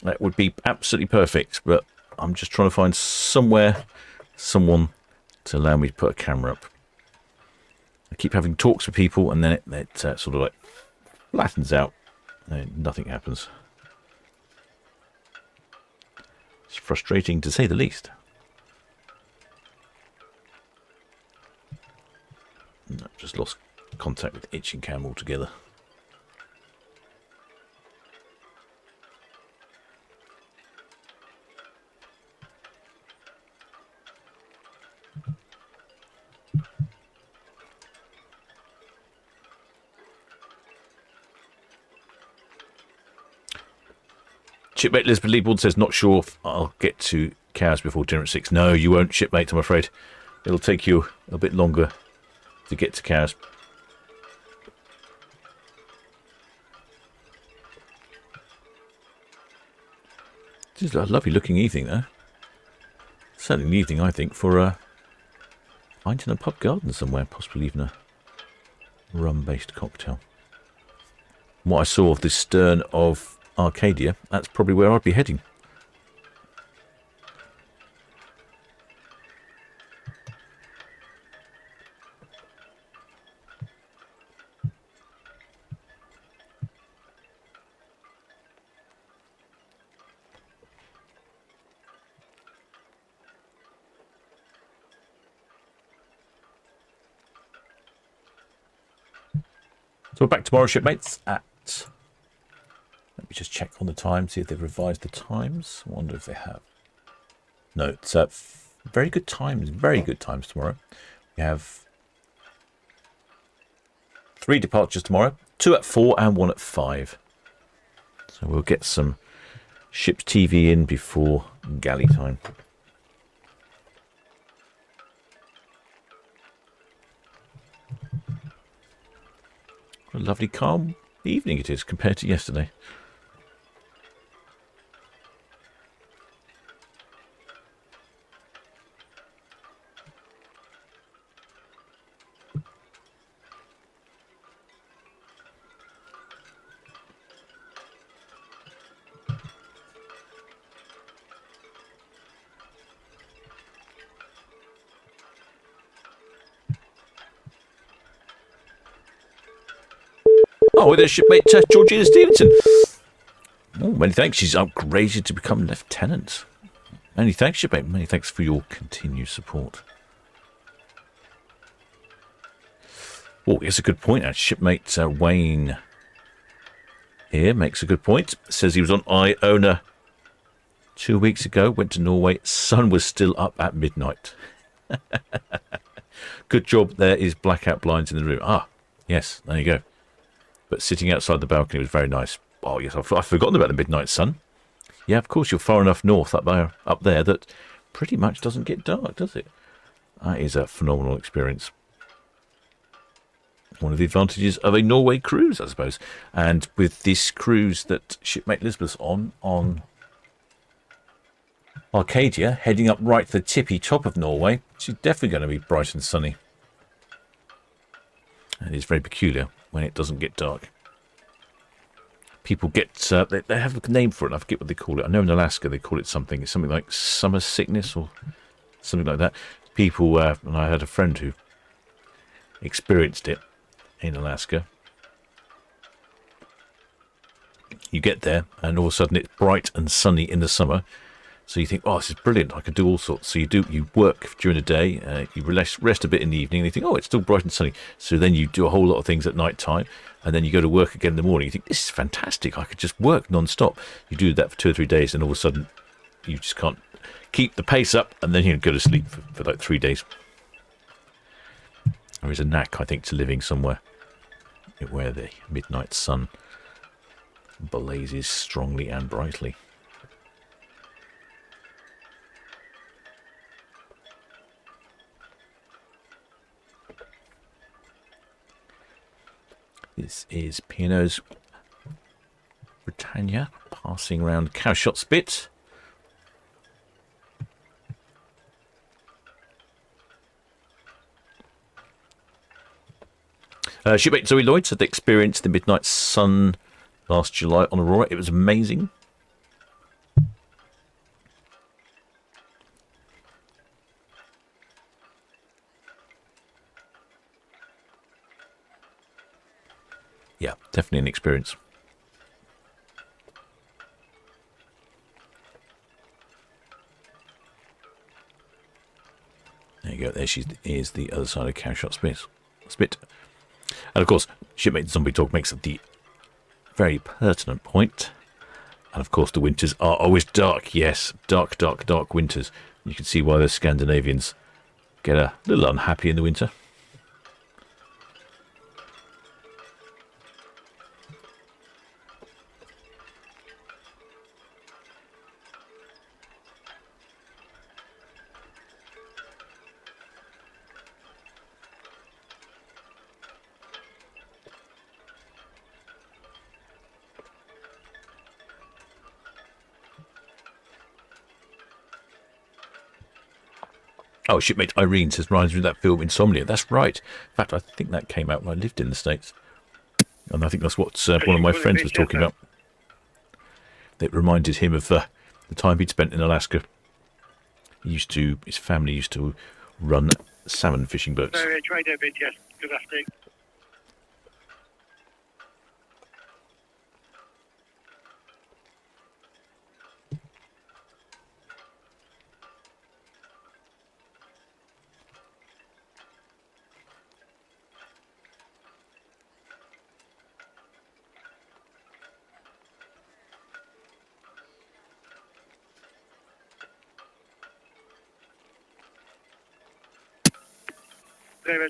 That would be absolutely perfect, but I'm just trying to find someone to allow me to put a camera up. I keep having talks with people, and then it sort of like flattens out, and nothing happens. It's frustrating to say the least. No, just lost contact with Itching Cam altogether. Shipmate Lisbon Leebold says, not sure if I'll get to Cows before dinner at 6. No, you won't, shipmate, I'm afraid. It'll take you a bit longer to get to Cows. This is a lovely looking evening, though. Certainly an evening, I think, for a pint in a pub garden somewhere, possibly even a rum-based cocktail. What I saw of the stern of Arcadia, that's probably where I'd be heading. So we're back tomorrow, shipmates, at... Let me just check on the time, see if they've revised the times. I wonder if they have. No, it's very good times tomorrow. We have 3 departures tomorrow, 2 at 4 and 1 at 5. So we'll get some ship's TV in before galley time. What a lovely calm evening it is compared to yesterday. Oh, there's shipmate Georgina Stevenson. Oh, many thanks. She's upgraded to become lieutenant. Many thanks, shipmate. Many thanks for your continued support. Oh, here's a good point. Shipmate Wayne here makes a good point. Says he was on Iona 2 weeks ago. Went to Norway. Sun was still up at midnight. Good job. There is blackout blinds in the room. Ah, yes. There you go. But sitting outside the balcony was very nice. Oh, yes, I've forgotten about the midnight sun. Yeah, of course, you're far enough north up there that pretty much doesn't get dark, does it? That is a phenomenal experience. One of the advantages of a Norway cruise, I suppose. And with this cruise that shipmate Elizabeth's on Arcadia, heading up right to the tippy top of Norway, she's definitely going to be bright and sunny. And it's very peculiar when it doesn't get dark. People get, they have a name for it, I forget what they call it. I know in Alaska they call it something. It's something like summer sickness or something like that. People, and I had a friend who experienced it in Alaska. You get there and all of a sudden it's bright and sunny in the summer. So you think, oh, this is brilliant. I can do all sorts. So you work during the day, you rest a bit in the evening, and you think, oh, it's still bright and sunny. So then you do a whole lot of things at night time, and then you go to work again in the morning. You think, this is fantastic. I could just work non-stop. You do that for 2 or 3 days, and all of a sudden you just can't keep the pace up, and then you go to sleep for like 3 days. There is a knack, I think, to living somewhere where the midnight sun blazes strongly and brightly. This is P&O's Britannia passing around Cowshot Spit. Shipmate Zoe Lloyd said they experienced the midnight sun last July on Aurora. It was amazing. Yeah, definitely an experience. There you go. There she is, the other side of Cowshot Spit. And of course, shipmate Zombie Talk makes the very pertinent point. And of course, the winters are always dark. Yes, dark, dark, dark winters. You can see why the Scandinavians get a little unhappy in the winter. Oh, shipmate Irene says, reminds me of that film Insomnia. That's right. In fact, I think that came out when I lived in the States. And I think that's what one of my friends was talking about. It reminded him of the time he'd spent in Alaska. His family used to run salmon fishing boats.
Trader, yes. Good afternoon.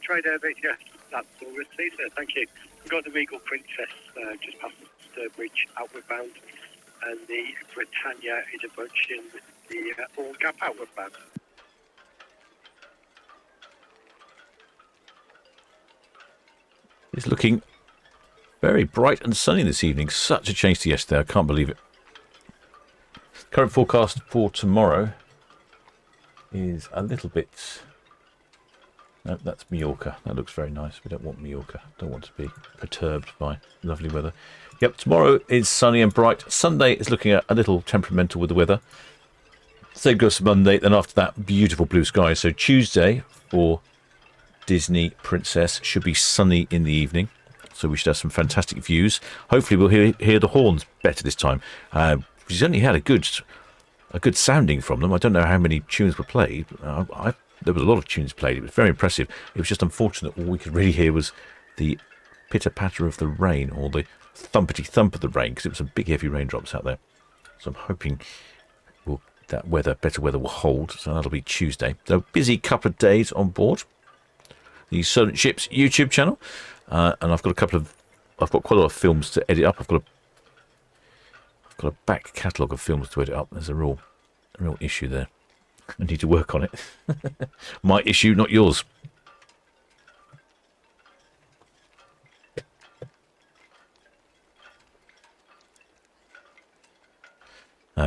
Trader, yes. That's all received, sir. Thank you. We've got the Regal Princess just past the bridge, outward bound, and the Britannia is approaching the All Gap outward bound.
It's looking very bright and sunny this evening. Such a change to yesterday. I can't believe it. Current forecast for tomorrow is a little bit... No, that's Mallorca. That looks very nice. We don't want Mallorca. Don't want to be perturbed by lovely weather. Yep, tomorrow is sunny and bright. Sunday is looking at a little temperamental with the weather. Same goes for Monday. Then after that, beautiful blue skies. So Tuesday for Disney Princess should be sunny in the evening. So we should have some fantastic views. Hopefully we'll hear the horns better this time. She's only had a good sounding from them. I don't know how many tunes were played. There was a lot of tunes played. It was very impressive. It was just unfortunate all we could really hear was the pitter-patter of the rain, or the thumpity-thump of the rain, because it was some big heavy raindrops out there. So I'm hoping that better weather will hold. So that'll be Tuesday. So busy couple of days on board the Solent Ships YouTube channel. And I've got quite a lot of films to edit up. I've got a back catalogue of films to edit up. There's a real issue there. I need to work on it. My issue, not yours.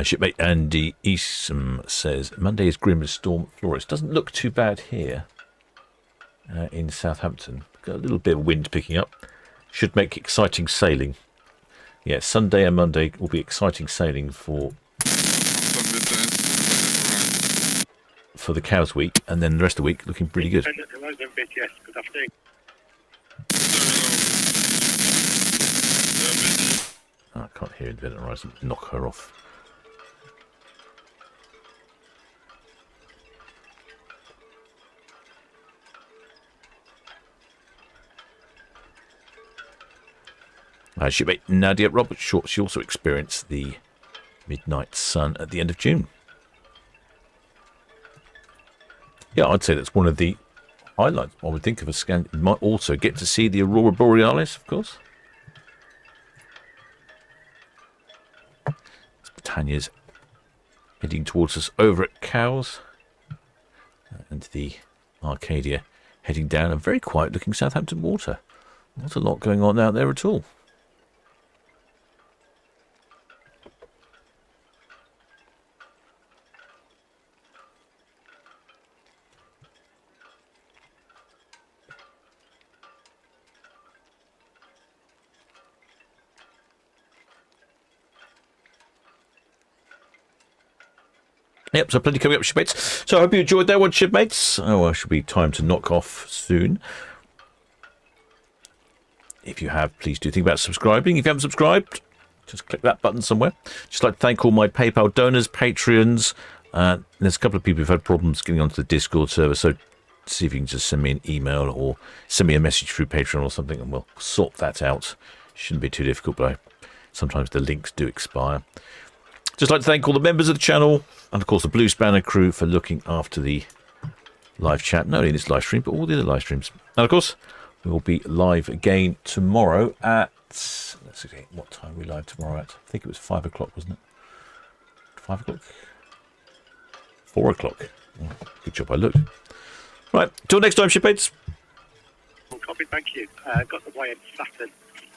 Shipmate Andy Eastham says, Monday is grim as Storm Flores. Doesn't look too bad here in Southampton. Got a little bit of wind picking up. Should make exciting sailing. Yeah, Sunday and Monday will be exciting sailing for the Cows week, and then the rest of the week looking pretty good.
Yes, good afternoon.
Oh, I can't hear Independent Horizon. Knock her off. Shipmate Nadia Roberts Short, she also experienced the midnight sun at the end of June. Yeah, I'd say that's one of the highlights. I would think of a scan. You might also get to see the Aurora Borealis, of course. Britannia's heading towards us over at Cowes. And the Arcadia heading down a very quiet looking Southampton water. Not a lot going on out there at all. Yep, so plenty coming up, shipmates. So I hope you enjoyed that one, shipmates. Oh, well, should be time to knock off soon. If you have, please do think about subscribing. If you haven't subscribed, just click that button somewhere. Just like to thank all my PayPal donors, Patreons. There's a couple of people who've had problems getting onto the Discord server, so see if you can just send me an email or send me a message through Patreon or something, and we'll sort that out. Shouldn't be too difficult, but sometimes the links do expire. Just like to thank all the members of the channel, and of course the Blue Spanner crew for looking after the live chat, not only in this live stream, but all the other live streams. And of course, we will be live again tomorrow at, let's see, what time are we live tomorrow at? I think it was 5 o'clock, wasn't it? 5 o'clock? 4 o'clock. Oh, good job I looked. Right, till next time, shipmates.
Copy, thank you. Got the YM Saturn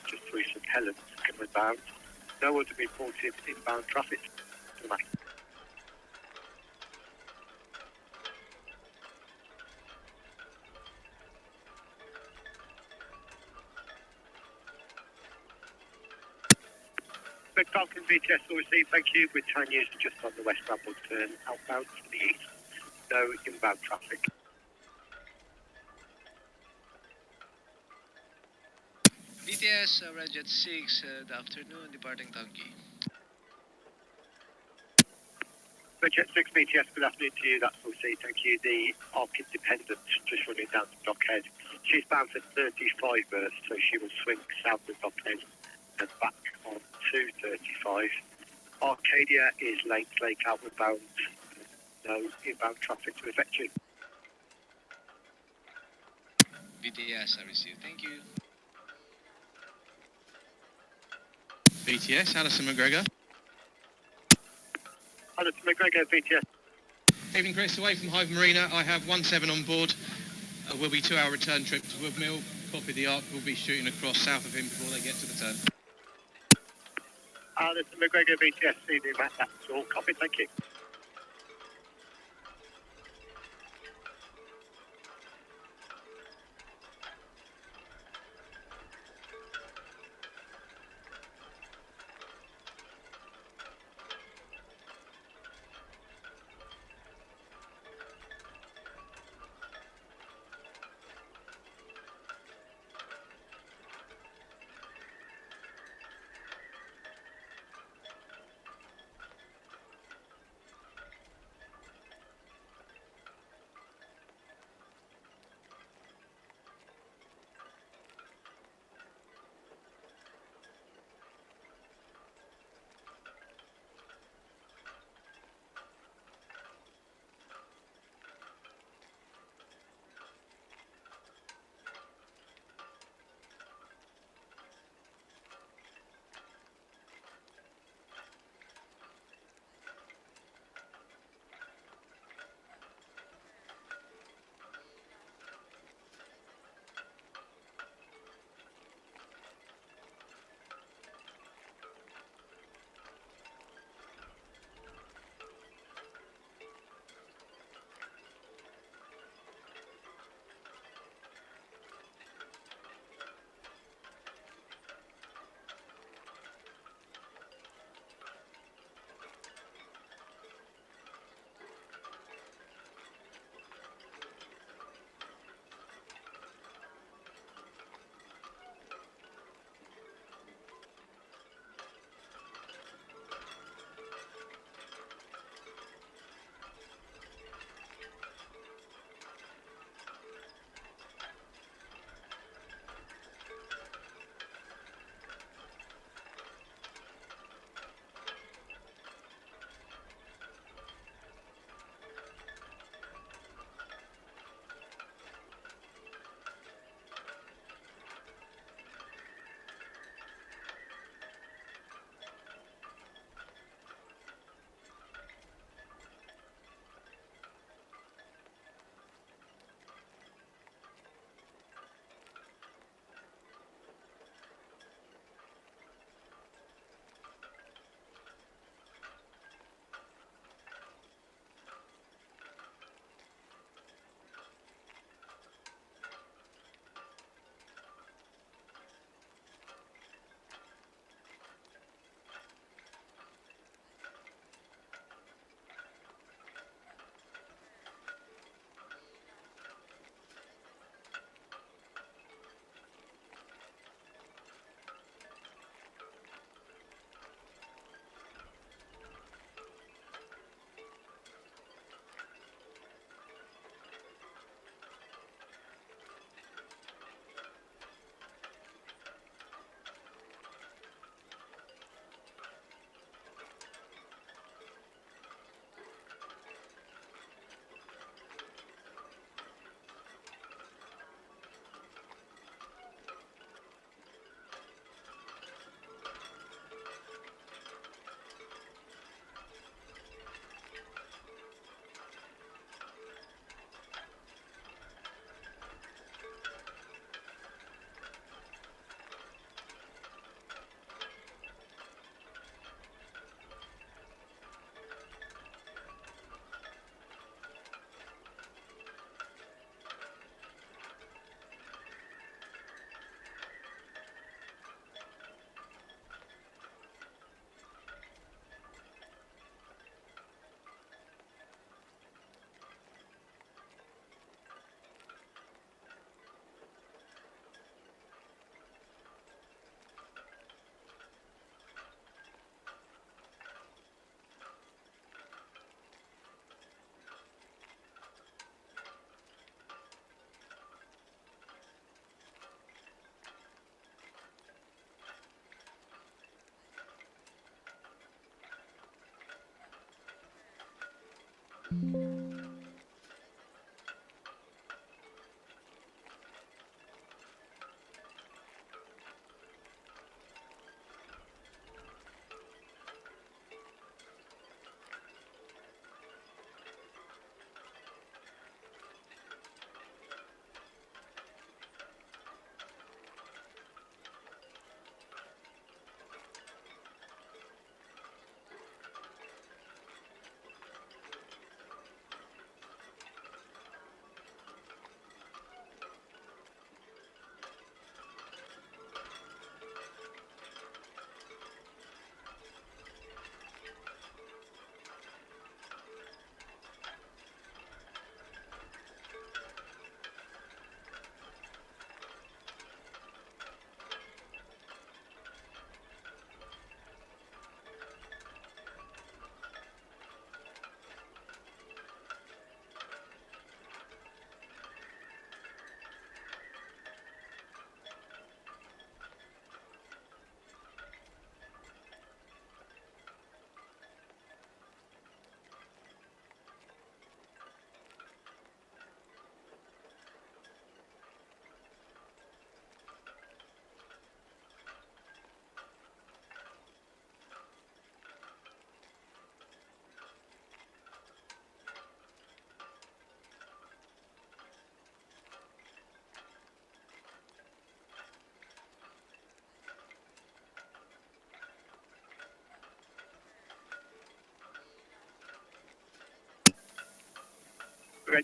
just through St Helens coming bound. No one to be reported inbound traffic. Falcon VTS will receive, thank you. Britannia is just on the west Bramble turn, outbound to the east. No inbound traffic.
BTS, range at 6, good afternoon, departing Town Quay.
Jet 6 BTS, good afternoon to you. That's all see, thank you. The Arc Independent just running down to Dockhead. She's bound for 35 berths, so she will swing south of Dockhead and back on 235. Arcadia is Lake outward bound. No inbound traffic to affect you.
BTS, I receive, thank you.
BTS, Alison McGregor.
Alison McGregor, VTS.
Evening, Chris. Away from Hive Marina, I have 17 on board. Will be 2-hour return trip to Woodmill. Copy the Arc. We'll be shooting across south of him before they get to the turn.
Alison McGregor, VTS. Evening, Matt. That's all. Copy, thank you.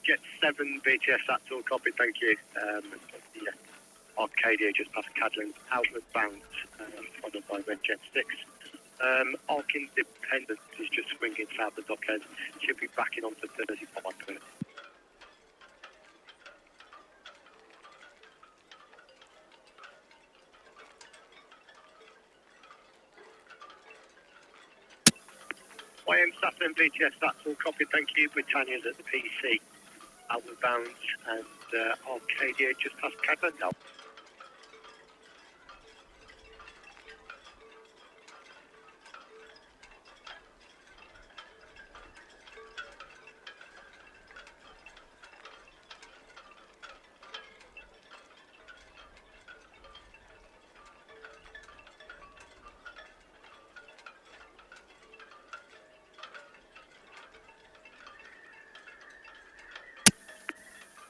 Jet 7 BTS, that's all copy, thank you. Yeah, Arcadia just past Cadlan's outward bound, followed by Red Jet 6. Arc Independence is just swinging south of Dockhead. Should be backing onto 35 minutes. YM Saturn BTS, that's all copy, thank you. Britannia's at the PC, outward bound, and Arcadia just past Cadland now.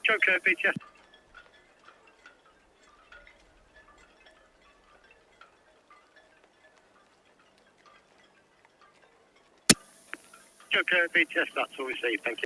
Joker BTS. Joker BTS, that's all received, thank you.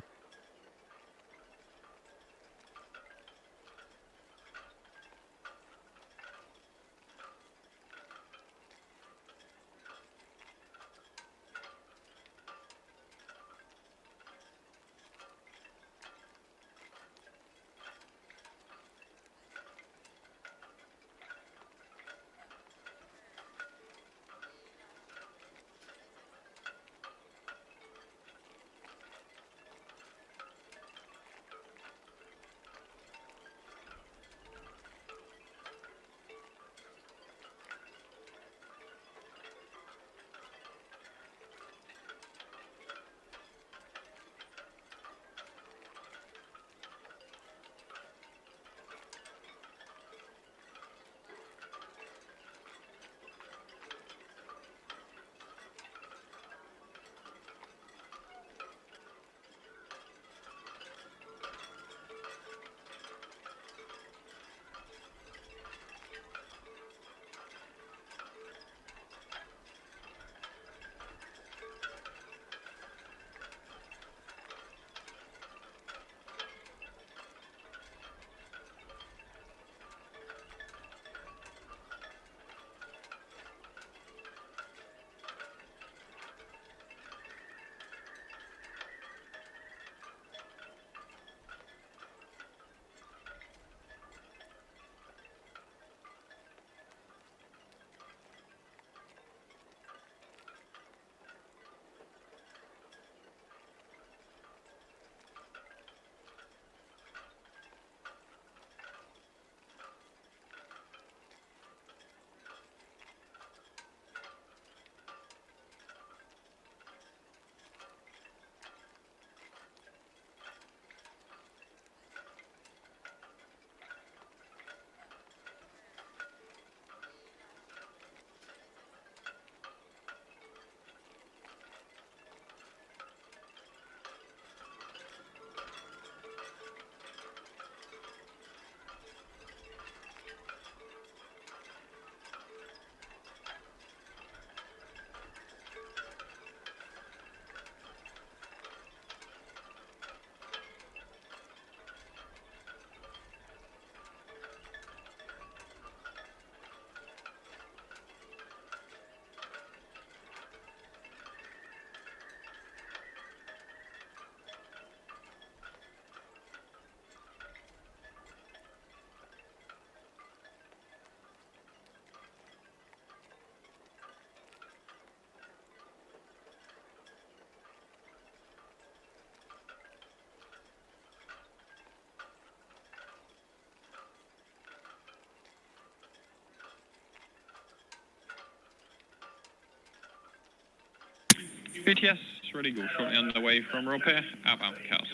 BTS, Red Eagle, shortly underway from Royal Pier, outbound for Cows.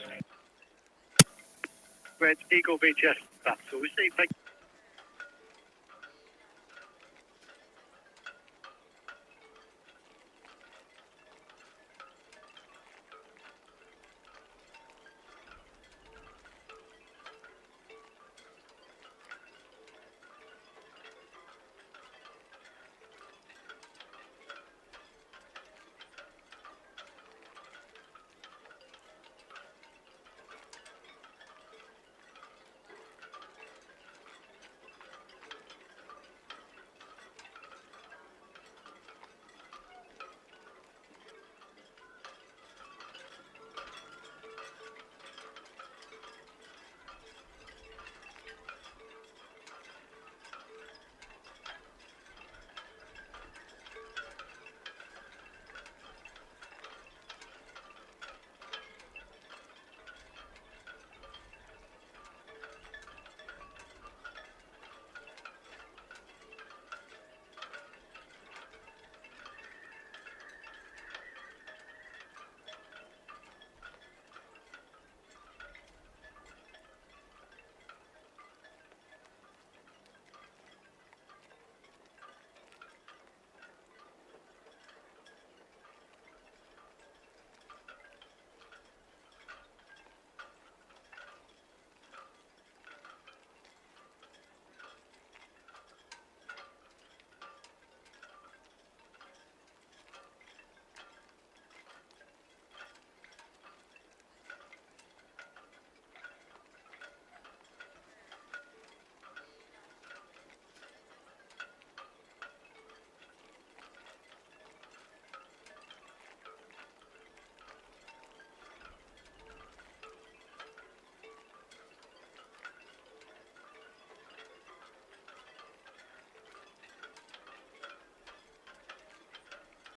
Red Eagle BTS, that's all received. Thank you.